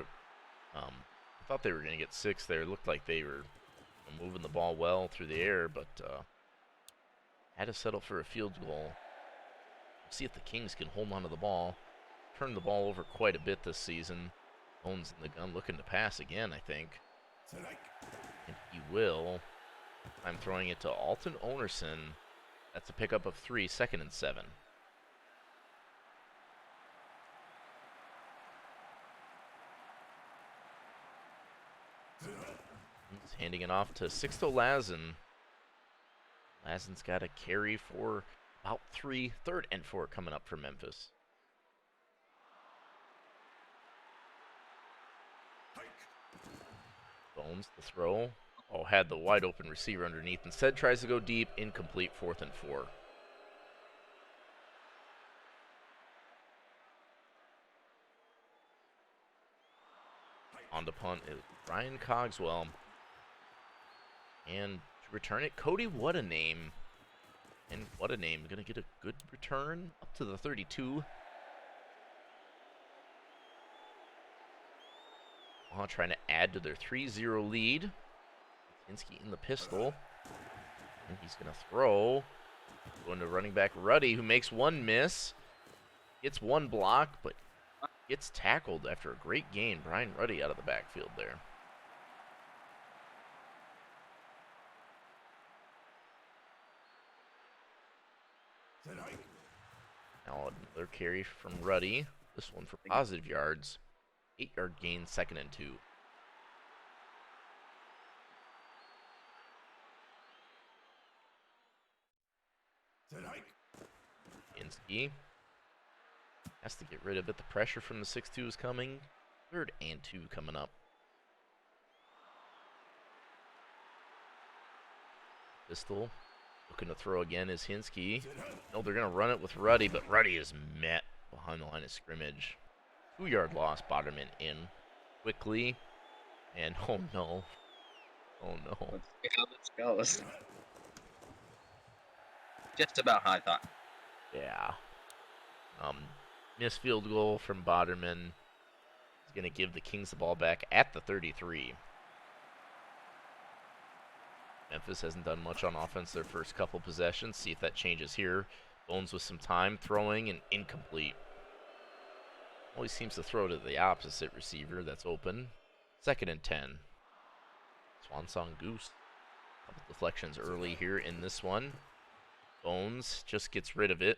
thought they were going to get 6 there. Looked like they were moving the ball well through the air, but had to settle for a field goal. See if the Kings can hold on to the ball. Turned the ball over quite a bit this season. Bones in the gun, looking to pass again, I think. And he will. I'm throwing it to Alton Onerson. That's a pickup of 3, 2nd and 7. He's handing it off to Sixto Lazen. Lazen's got a carry for about 3, 3rd and 4 coming up for Memphis. Bones, the throw. Oh, had the wide open receiver underneath. Instead tries to go deep, incomplete, 4th and 4. On to punt is Ryan Cogswell. And to return it, Cody, what a name. And what a name. Going to get a good return up to the 32. Trying to add to their 3-0 lead. Tinsky in the pistol. And he's going to throw. Going to running back Ruddy, who makes 1 miss. Gets 1 block, but gets tackled after a great gain. Brian Ruddy out of the backfield there. Now another carry from Ruddy. This one for positive yards. 8-yard gain, 2nd and 2. Tinsky has to get rid of it. The pressure from the 6-2 is coming. 3rd and 2 coming up. Pistol looking to throw again is Hinsky. No, they're going to run it with Ruddy, but Ruddy is met behind the line of scrimmage. 2-yard loss, Botterman in quickly. And oh no. Oh no. let's see how this goes. Just about how I thought. Yeah. Missed field goal from Botterman. He's going to give the Kings the ball back at the 33. Memphis hasn't done much on offense their first couple possessions. See if that changes here. Bones with some time throwing and incomplete. Always seems to throw to the opposite receiver that's open. 2nd and 10. Swan Song Goose. Couple deflections early here in this one. Bones just gets rid of it.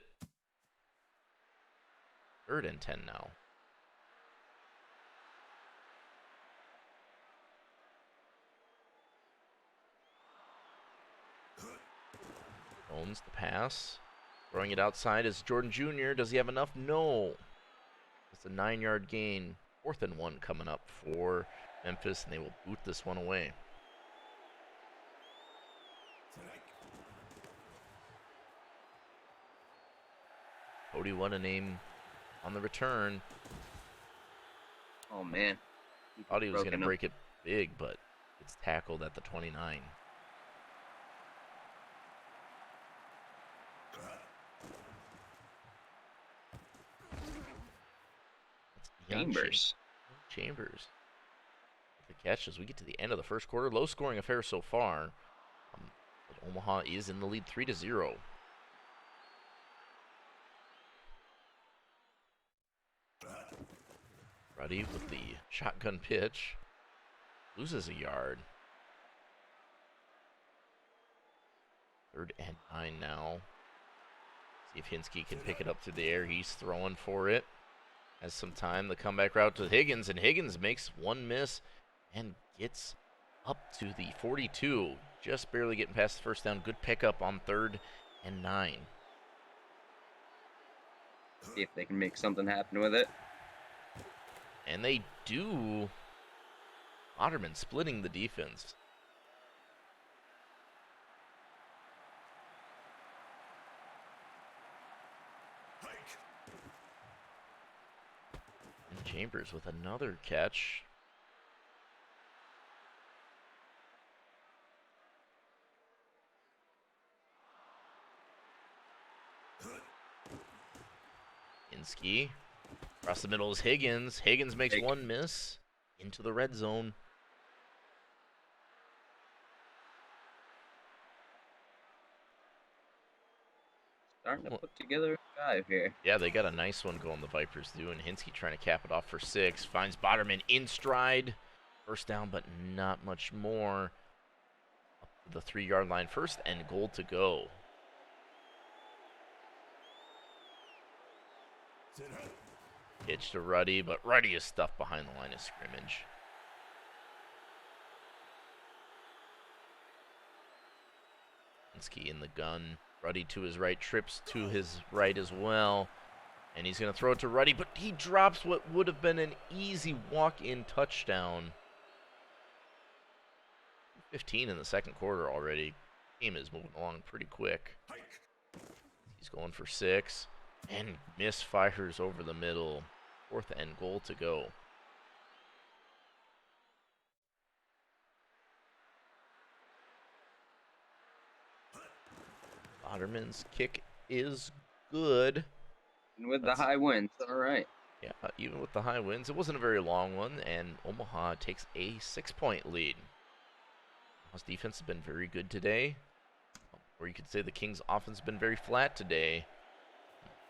3rd and 10 now. Owns the pass. Throwing it outside is Jordan Jr. Does he have enough? No. It's a 9-yard gain. 4th and 1 coming up for Memphis, and they will boot this one away. Cody, what a name on the return. Oh man. Thought he was going to Broken up. break it big, but it's tackled at the 29. That's Deion Chambers. The catch as we get to the end of the first quarter. Low scoring affair so far. But Omaha is in the lead 3-0. Ruddy with the shotgun pitch. Loses a yard. 3rd and 9 now. See if Hinsky can pick it up through the air. He's throwing for it. Has some time. The comeback route to Higgins, and Higgins makes one miss and gets up to the 42. Just barely getting past the first down. Good pickup on 3rd and 9. See if they can make something happen with it. And they do. Otterman splitting the defense. And Chambers with another catch. Hinsky. Across the middle is Higgins. Higgins makes one miss. Into the red zone. Starting to put together a drive here. Yeah, they got a nice one going, the Vipers do. And Hinsky trying to cap it off for 6. Finds Botterman in stride. First down, but not much more. Up to the 3-yard line. 1st and goal to go. Pitch to Ruddy, but Ruddy is stuffed behind the line of scrimmage. Hinsky in the gun. Ruddy to his right, trips to his right as well. And he's going to throw it to Ruddy, but he drops what would have been an easy walk-in touchdown. 15 in the second quarter already. Game is moving along pretty quick. He's going for 6. And misfires over the middle. 4th and goal to go. Otterman's kick is good. And with the high winds, all right. Yeah, even with the high winds, it wasn't a very long one, and Omaha takes a 6-point lead. Omaha's defense has been very good today. Or you could say the Kings' offense has been very flat today.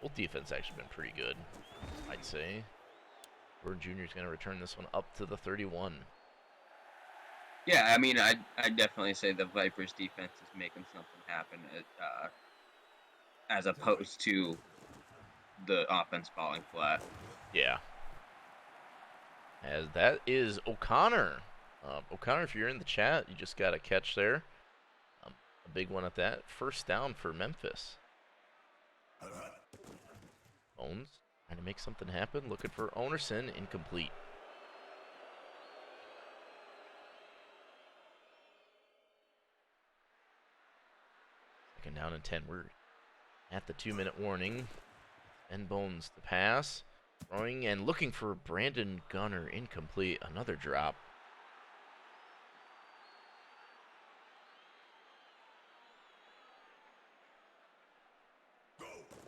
Both defense actually been pretty good, I'd say. Jordan Jr. is going to return this one up to the 31. Yeah, I mean, I'd definitely say the Vipers' defense is making something happen as opposed to the offense falling flat. Yeah. As that is O'Connor. O'Connor, if you're in the chat, you just got a catch there. A big one at that. First down for Memphis. Owens trying to make something happen. Looking for Onerson. Incomplete. Second down and 10. We're at the 2-minute warning. And Bones the pass. Throwing and looking for Brandon Gunner. Incomplete. Another drop.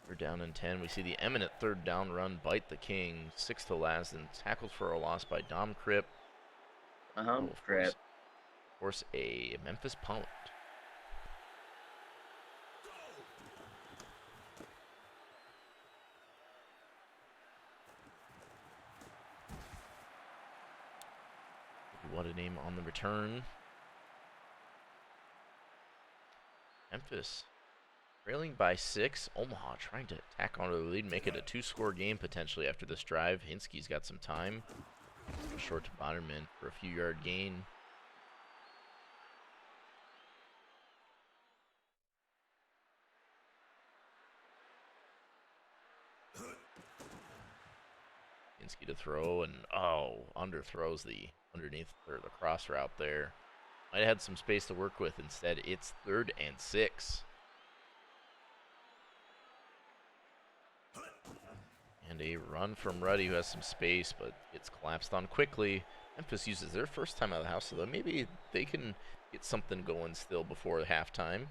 We're down in 10. We see the eminent 3rd down run bite the King. 6 to last and tackled for a loss by Dom Kripp. Crip. Of course, a Memphis punt. What a name on the return. Memphis trailing by 6. Omaha trying to tack onto the lead, make it a 2-score game potentially after this drive. Hinsky's got some time. Short to Bonnerman for a few yard gain. Insky to throw, and underthrows the underneath or the cross route there. Might have had some space to work with. Instead, it's 3rd and 6. And a run from Ruddy, who has some space, but gets collapsed on quickly. Memphis uses their first time out of the house, so maybe they can get something going still before halftime.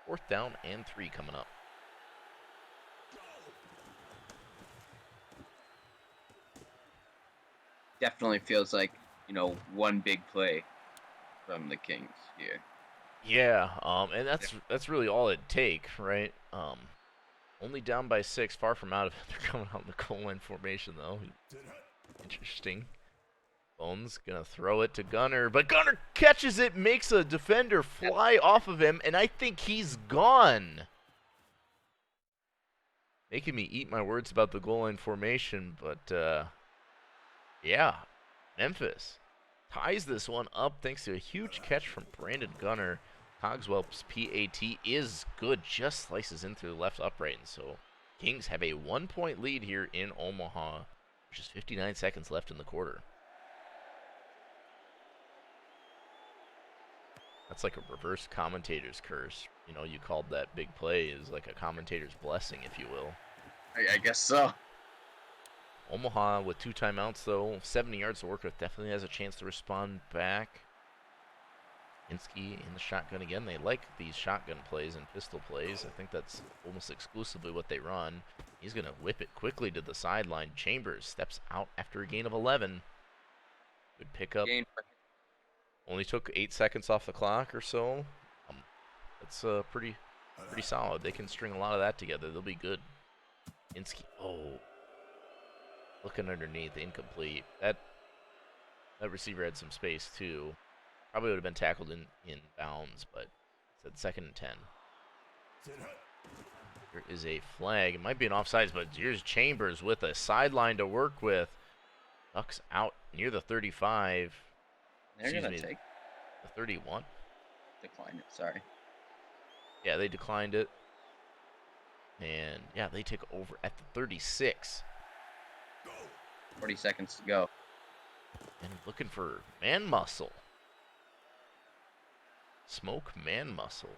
4th down and 3 coming up. Definitely feels like, one big play from the Kings here. Yeah, and that's really all it'd take, right? Only down by 6, far from out of it. They're coming out in the goal line formation, though. Interesting. Bones gonna throw it to Gunner, but Gunner catches it, makes a defender fly off of him, and I think he's gone. Making me eat my words about the goal line formation, but yeah, Memphis ties this one up thanks to a huge catch from Brandon Gunner. Cogswell's PAT is good, just slices in through the left upright, and so Kings have a 1-point lead here in Omaha. Just 59 seconds left in the quarter. That's like a reverse commentator's curse. You called that big play is like a commentator's blessing, if you will. I guess so. Omaha with 2 timeouts, though. 70 yards to work with. Definitely has a chance to respond back. Insky in the shotgun again. They like these shotgun plays and pistol plays. I think that's almost exclusively what they run. He's going to whip it quickly to the sideline. Chambers steps out after a gain of 11. Good pickup. Only took 8 seconds off the clock or so. That's pretty solid. They can string a lot of that together. They'll be good. Insky. Looking underneath, incomplete. That receiver had some space too. Probably would have been tackled in bounds, but it's at 2nd and 10. There is a flag. It might be an offsides, but here's Chambers with a sideline to work with. Ducks out near the 35. They're going to take the 31. Decline it, sorry. Yeah, they declined it. And yeah, they take over at the 36. 40 seconds to go. And looking for man muscle. Smoke man muscle.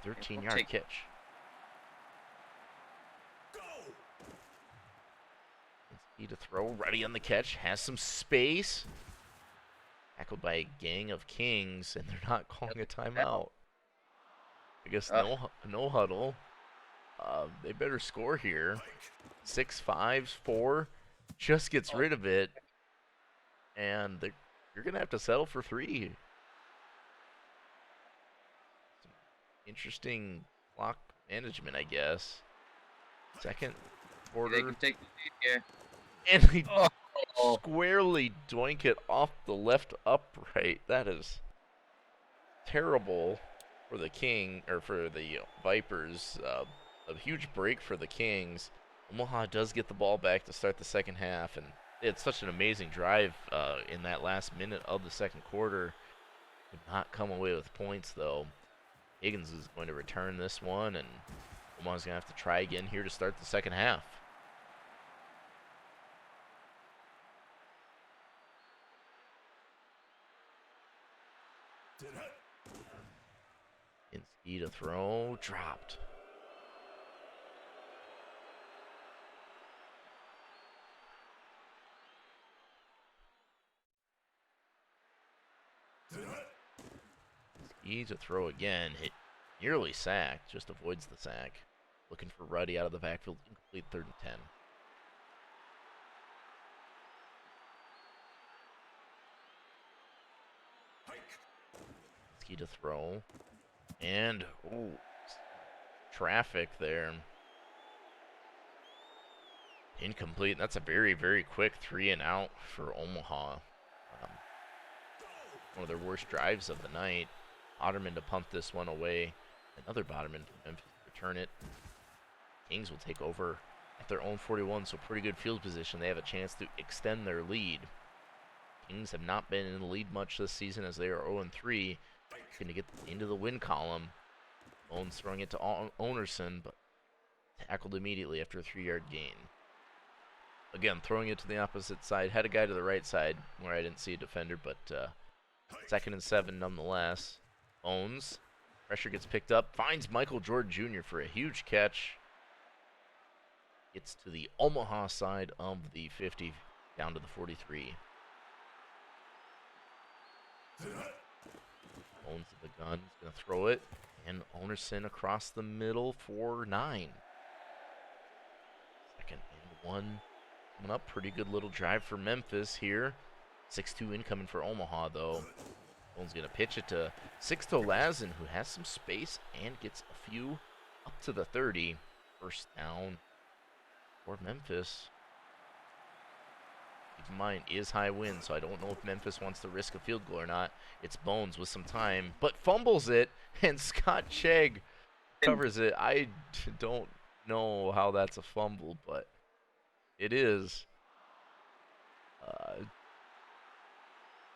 13-yard catch. Insky to throw. Ready on the catch. Has some space. Tackled by a gang of Kings, and they're not calling a timeout. I guess no huddle. They better score here. 6-5, 4. Just gets rid of it. And you're going to have to settle for 3. Some interesting clock management, I guess. Second quarter. They can take the lead here. And they squarely doink it off the left upright. That is terrible for the Vipers. A huge break for the Kings. Omaha does get the ball back to start the second half, and it's such an amazing drive in that last minute of the second quarter. Could not come away with points, though. Higgins is going to return this one, and Omaha's going to have to try again here to start the second half. Insky to throw, dropped. Insky to throw again, hit nearly sacked, just avoids the sack. Looking for Ruddy out of the backfield, incomplete 3rd and 10. Insky to throw. And, traffic there. Incomplete. That's a very, very quick 3 and out for Omaha. One of their worst drives of the night. Otterman to punt this one away. Another Botterman from Memphis to return it. Kings will take over at their own 41, so pretty good field position. They have a chance to extend their lead. Kings have not been in the lead much this season as they are 0-3. Going to get into the win column. Bones throwing it to Onerson, but tackled immediately after a 3-yard gain. Again, throwing it to the opposite side. Had a guy to the right side where I didn't see a defender, but 2nd and 7 nonetheless. Owns. Pressure gets picked up. Finds Michael Jordan Jr. for a huge catch. Gets to the Omaha side of the 50, down to the 43. Owns the gun. He's going to throw it. And Onerson across the middle for 9. 2nd and 1. Coming up. Pretty good little drive for Memphis here. 6-2 incoming for Omaha, though. Bones going to pitch it to Sixto Lazen, who has some space and gets a few up to the 30. First down for Memphis. Keep in mind, is high wind, so I don't know if Memphis wants to risk a field goal or not. It's Bones with some time, but fumbles it, and Scott Chegg covers it. I don't know how that's a fumble, but it is.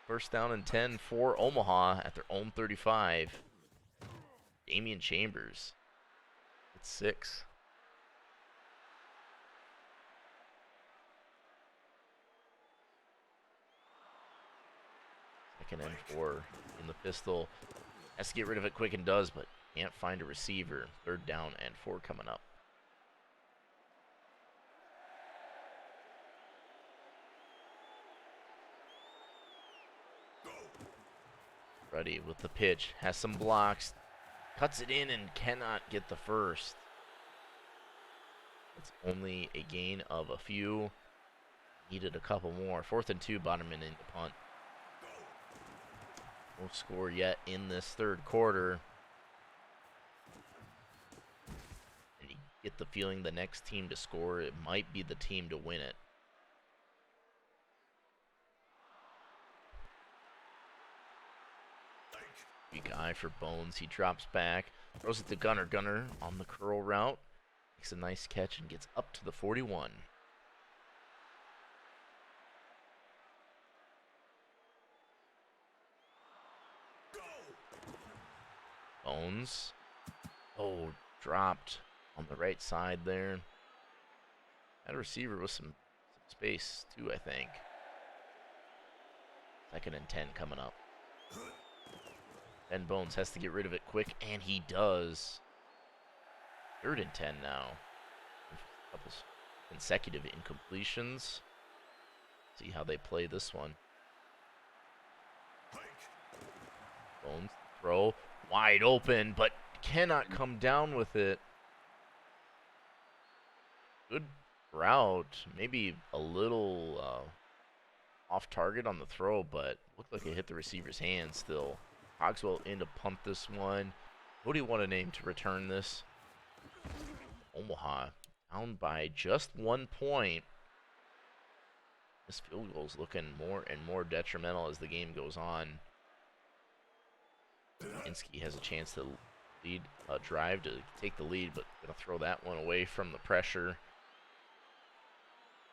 First down and 10 for Omaha at their own 35. Damian Chambers. It's 6. Second and 4 in the pistol. Has to get rid of it quick and does, but can't find a receiver. 3rd down and 4 coming up. Ready with the pitch. Has some blocks. Cuts it in and cannot get the first. It's only a gain of a few. Needed a couple more. 4th and 2, Bonnerman in the punt. No score yet in this 3rd quarter. And you get the feeling the next team to score, it might be the team to win it. Big eye for Bones. He drops back. Throws it to Gunner. Gunner on the curl route. Makes a nice catch and gets up to the 41. Bones. Oh, dropped on the right side there. Had a receiver with some space too, I think. 2nd and 10 coming up. Ben Bones has to get rid of it quick, and he does. 3rd and 10 now. A couple consecutive incompletions. See how they play this one. Bones throw wide open, but cannot come down with it. Good route. Maybe a little off target on the throw, but looked like it hit the receiver's hand still. Cogswell in to punt this one. Who do you want to name to return this? Omaha down by just 1 point. This field goal is looking more and more detrimental as the game goes on. Insky has a chance to lead drive to take the lead, but gonna throw that one away from the pressure.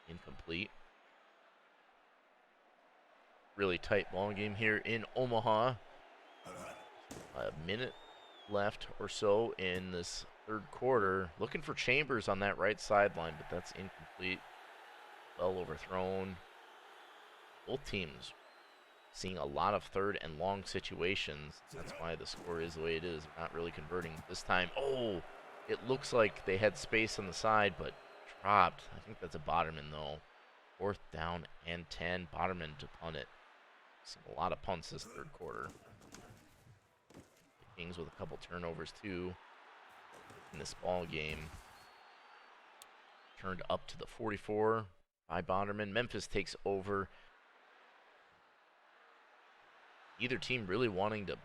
Incomplete. Really tight ball game here in Omaha. A minute left or so in this 3rd quarter. Looking for Chambers on that right sideline, but that's incomplete. Well overthrown. Both teams seeing a lot of 3rd and long situations. That's why the score is the way it is. They're not really converting this time. Oh, it looks like they had space on the side, but dropped. I think that's a Botterman, though. 4th down and 10. Botterman to punt it. Seen a lot of punts this 3rd quarter. Kings with a couple turnovers too in this ball game. Turned up to the 44 by Bonderman. Memphis takes over. Either team really wanting to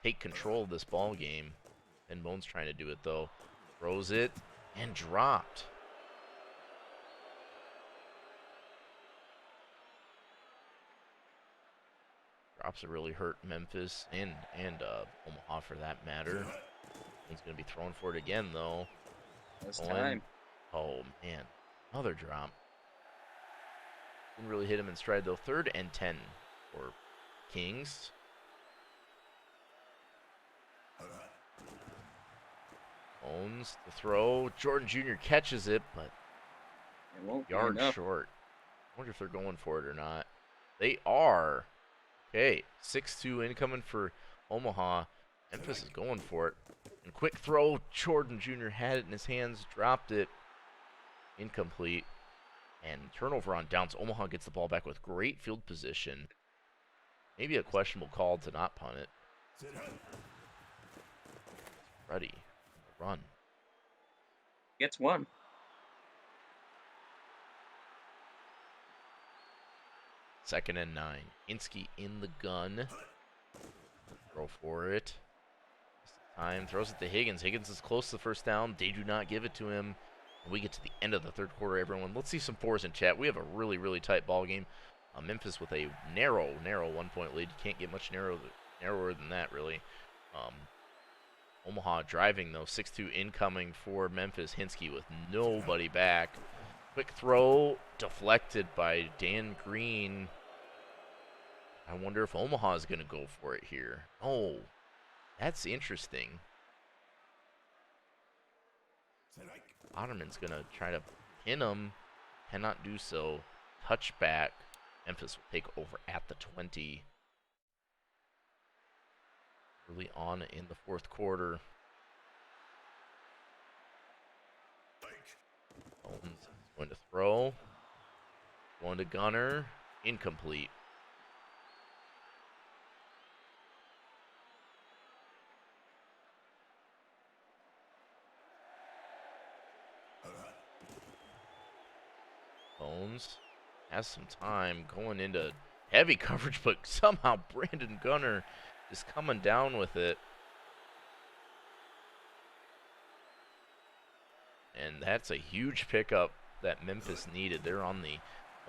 take control of this ball game. Ben Bones trying to do it though. Throws it and dropped. Drops have really hurt Memphis and Omaha for that matter. He's going to be thrown for it again, though. It's time. Oh, man. Another drop. Didn't really hit him in stride, though. 3rd and 10 for Kings. Owns the throw. Jordan Jr. catches it, but It won't be Yard enough. short. I wonder if they're going for it or not. They are. Okay, 6-2 incoming for Omaha. Memphis is going for it. And quick throw. Jordan Jr. had it in his hands, dropped it. Incomplete. And turnover on downs. Omaha gets the ball back with great field position. Maybe a questionable call to not punt it. Ready. Run. Gets one. Second and 9. Hinsky in the gun. Throw for it. Time. Throws it to Higgins. Higgins is close to the first down. They do not give it to him. And we get to the end of the third quarter, everyone. Let's see some fours in chat. We have a really, really tight ball game. Memphis with a narrow 1-point lead. You can't get much narrower than that, really. Omaha driving, though. 6-2 incoming for Memphis. Hinsky with nobody back. Quick throw. Deflected by Dan Green. I wonder if Omaha is going to go for it here. Oh, that's interesting. Otterman's going to try to pin him. Cannot do so. Touchback. Memphis will take over at the 20. Early on in the fourth quarter. Owens is going to throw. Going to Gunner. Incomplete. Bones has some time going into heavy coverage, but somehow Brandon Gunner is coming down with it. And that's a huge pickup that Memphis needed. They're on the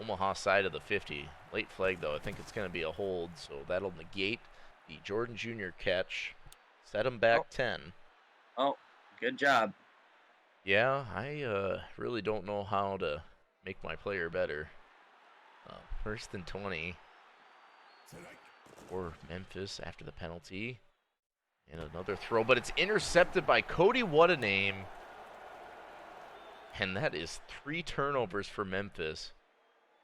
Omaha side of the 50. Late flag, though. I think it's going to be a hold, so that'll negate the Jordan Jr. catch. Set him back 10. Oh, good job. Yeah, I really don't know how to make my player better. First and 20 for Memphis after the penalty. And another throw, but it's intercepted by Cody What a Name. And that is 3 turnovers for Memphis.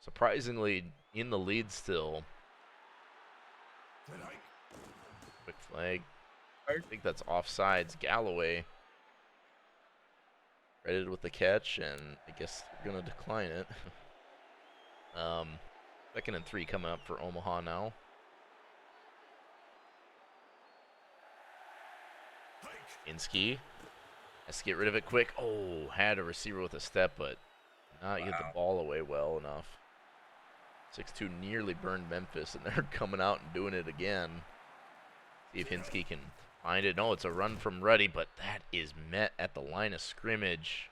Surprisingly, in the lead still. Quick flag. I think that's offsides. Galloway credited with the catch, and I guess they're going to decline it. Second and 3 coming up for Omaha now. Hinsky has to get rid of it quick. Oh, had a receiver with a step, but not get the ball away well enough. 6-2 nearly burned Memphis, and they're coming out and doing it again. See if Hinsky can find it. No, it's a run from Ruddy, but that is met at the line of scrimmage.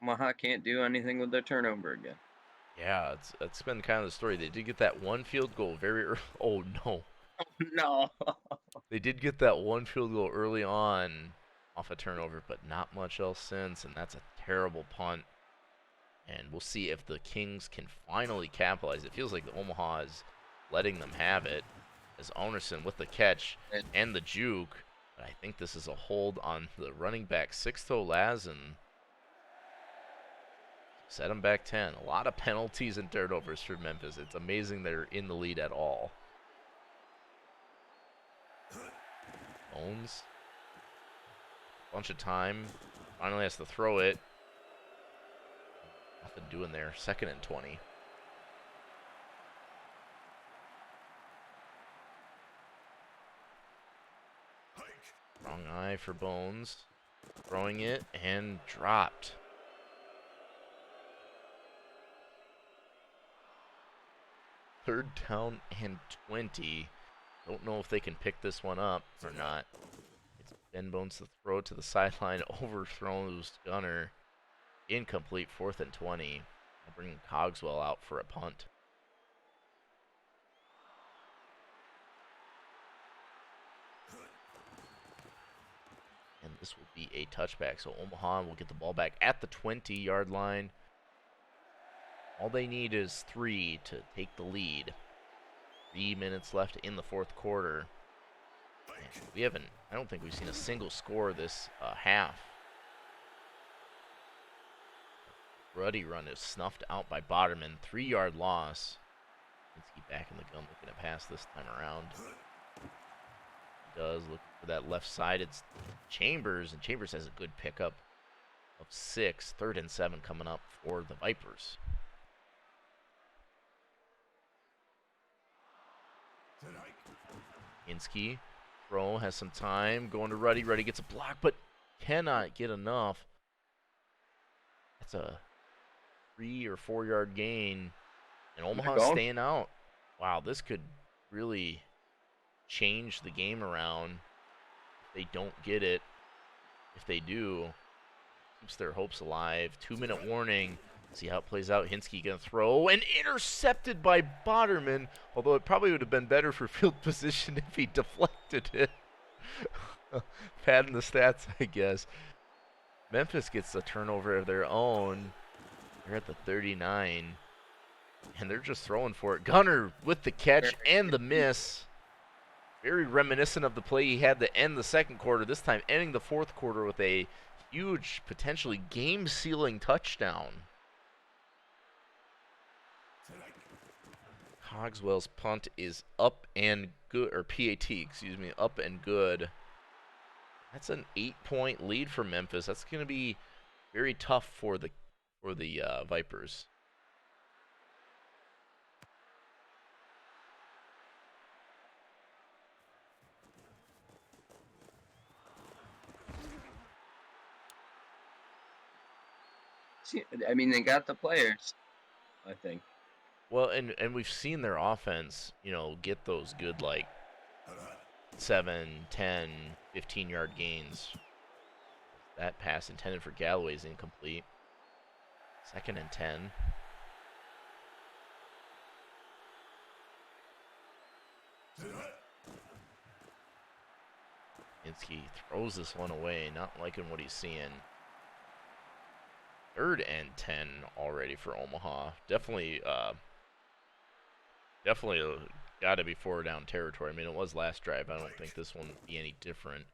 Omaha can't do anything with their turnover again. Yeah, that's been kind of the story. They did get that one field goal very early. Oh, no. No. They did get that one field goal early on off a turnover, but not much else since, and that's a terrible punt. And we'll see if the Kings can finally capitalize. It feels like the Omaha is letting them have it, as Onerson with the catch and the juke. But I think this is a hold on the running back, Sixto Lazen. Set them back 10. A lot of penalties and turnovers for Memphis. It's amazing they're in the lead at all. Owens. Bunch of time. Finally has to throw it. Nothing doing there. Second and 20. Wrong eye for Bones. Throwing it and dropped. Third down and 20. Don't know if they can pick this one up or not. It's Ben Bones to throw it to the sideline. Overthrows Gunner. Incomplete. 4th and 20. I'll bring Cogswell out for a punt. And this will be a touchback. So Omaha will get the ball back at the 20-yard line. All they need is 3 to take the lead. 3 minutes left in the fourth quarter. And I don't think we've seen a single score this half. Ruddy run is snuffed out by Boderman. 3-yard loss. Hinsky back in the gun looking to pass this time around. He does look for that left side. It's Chambers, and Chambers has a good pickup of 6. 3rd and 7 coming up for the Vipers. Hinsky, throw, has some time, going to Ruddy. Ruddy gets a block, but cannot get enough. That's a 3 or 4 yard gain, and Omaha staying out. Wow, this could really change the game around if they don't get it. If they do, keeps their hopes alive. 2-minute warning. See how it plays out. Hinsky gonna throw, and intercepted by Boderman, although it probably would have been better for field position if he deflected it. Padding the stats, I guess. Memphis gets a turnover of their own. They're at the 39, and they're just throwing for it. Gunner with the catch and the miss. Very reminiscent of the play he had to end the second quarter, this time ending the fourth quarter with a huge, potentially game-sealing touchdown. Cogswell's punt is up and good, or PAT, excuse me, up and good. That's an 8-point lead for Memphis. That's going to be very tough for the Vipers. I mean, they got the players, I think. Well, and we've seen their offense, get those good, like, 7, 10, 15-yard gains. That pass intended for Galloway is incomplete. 2nd and 10. Hinsky throws this one away, not liking what he's seeing. 3rd and 10 already for Omaha. Definitely got to be 4-down territory. I mean, it was last drive. I don't think this one would be any different.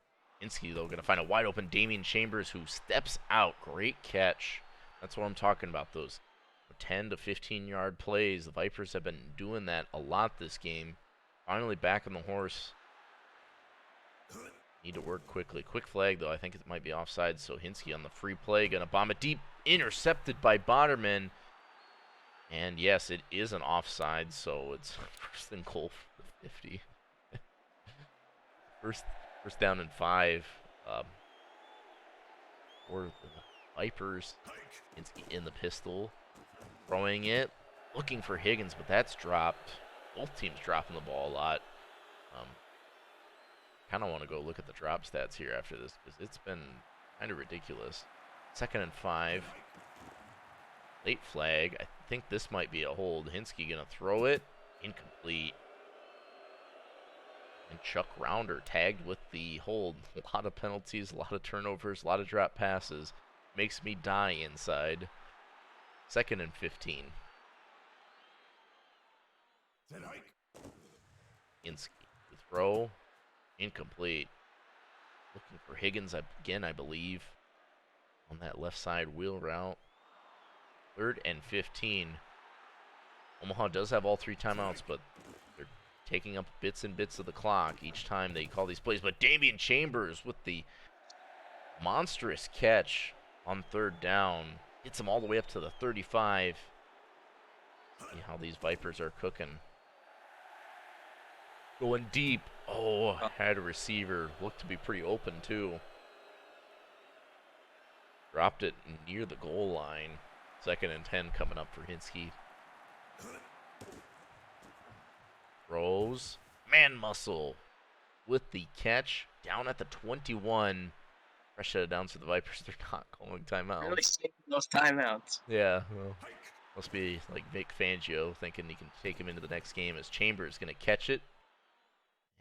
Hinsky, though, going to find a wide open Damian Chambers, who steps out. Great catch. That's what I'm talking about, those 10 to 15-yard plays. The Vipers have been doing that a lot this game. Finally back on the horse. Need to work quickly. Quick flag, though. I think it might be offside, so Hinsky on the free play. Going to bomb it deep. Intercepted by Boderman. And, yes, it is an offside, so it's 1st and goal for the 50. First down and 5 for the Vipers. Hinsky in the pistol. Throwing it. Looking for Higgins, but that's dropped. Both teams dropping the ball a lot. Kind of want to go look at the drop stats here after this, because it's been kind of ridiculous. 2nd and 5. Late flag. I think this might be a hold. Hinsky going to throw it. Incomplete. And Chuck Rounder tagged with the hold. A lot of penalties, a lot of turnovers, a lot of drop passes. Makes me die inside. 2nd and 15. Hinsky to throw. Incomplete. Looking for Higgins again, I believe. On that left side wheel route. 3rd and 15. Omaha does have all 3 timeouts, but they're taking up bits and bits of the clock each time they call these plays. But Damian Chambers with the monstrous catch on 3rd down. Gets them all the way up to the 35. See how these Vipers are cooking. Going deep. Oh, had a receiver. Looked to be pretty open, too. Dropped it near the goal line. 2nd and 10 coming up for Hinsky. Throws. Man muscle with the catch. Down at the 21. Fresh set of downs for the Vipers. They're not calling timeouts. Really sticking those timeouts. Yeah, well, must be like Vic Fangio thinking he can take him into the next game, as Chambers going to catch it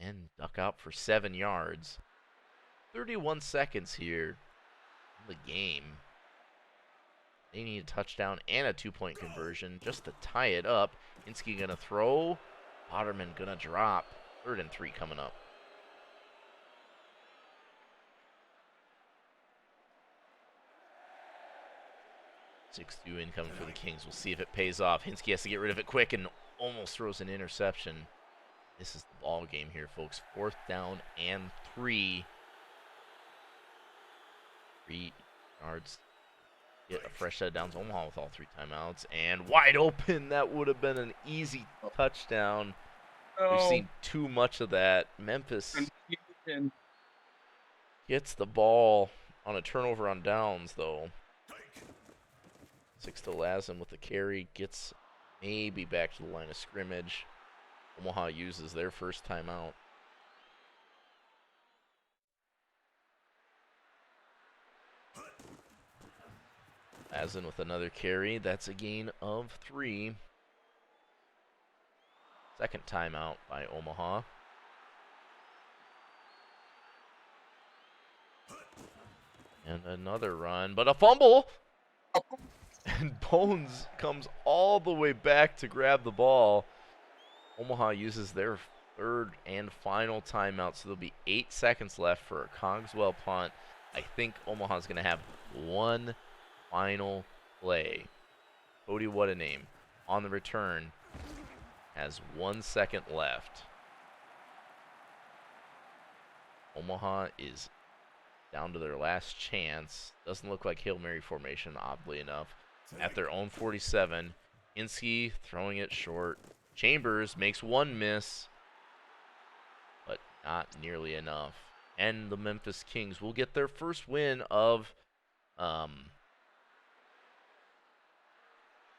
and duck out for 7 yards. 31 seconds here in the game. They need a touchdown and a 2-point conversion just to tie it up. Hinsky going to throw. Boderman going to drop. 3rd and 3 coming up. 6-2 incoming for the Kings. We'll see if it pays off. Hinsky has to get rid of it quick and almost throws an interception. This is the ball game here, folks. 4th down and 3. 3 yards. Get a fresh set of downs. Omaha with all 3 timeouts. And wide open. That would have been an easy touchdown. We've seen too much of that. Memphis Confusion. gets the ball on a turnover on downs, though. 6 to Lassen with the carry. Gets maybe back to the line of scrimmage. Omaha uses their first timeout. Lassen with another carry. That's a gain of 3. Second timeout by Omaha. And another run, but a fumble! And Bones comes all the way back to grab the ball. Omaha uses their 3rd and final timeout, so there'll be 8 seconds left for a Cogswell punt. I think Omaha's going to have one final play. Cody, what a name. On the return, has 1 second left. Omaha is down to their last chance. Doesn't look like Hail Mary formation, oddly enough. At their own 47, Hinsky throwing it short. Chambers makes one miss, but not nearly enough. And the Memphis Kings will get their first win of S14.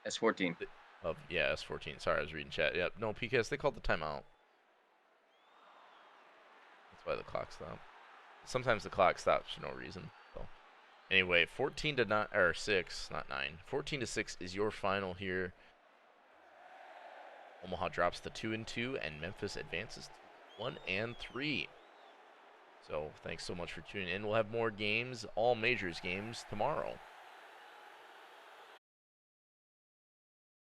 S14. Sorry, I was reading chat. Yep, no, PKS, they called the timeout. That's why the clock stopped. Sometimes the clock stops for no reason. So anyway, 14 to 9 or 6, not 9. 14 to 6 is your final here. Omaha drops to 2-2, and Memphis advances to 1-3. So thanks so much for tuning in. We'll have more games, all majors games, tomorrow.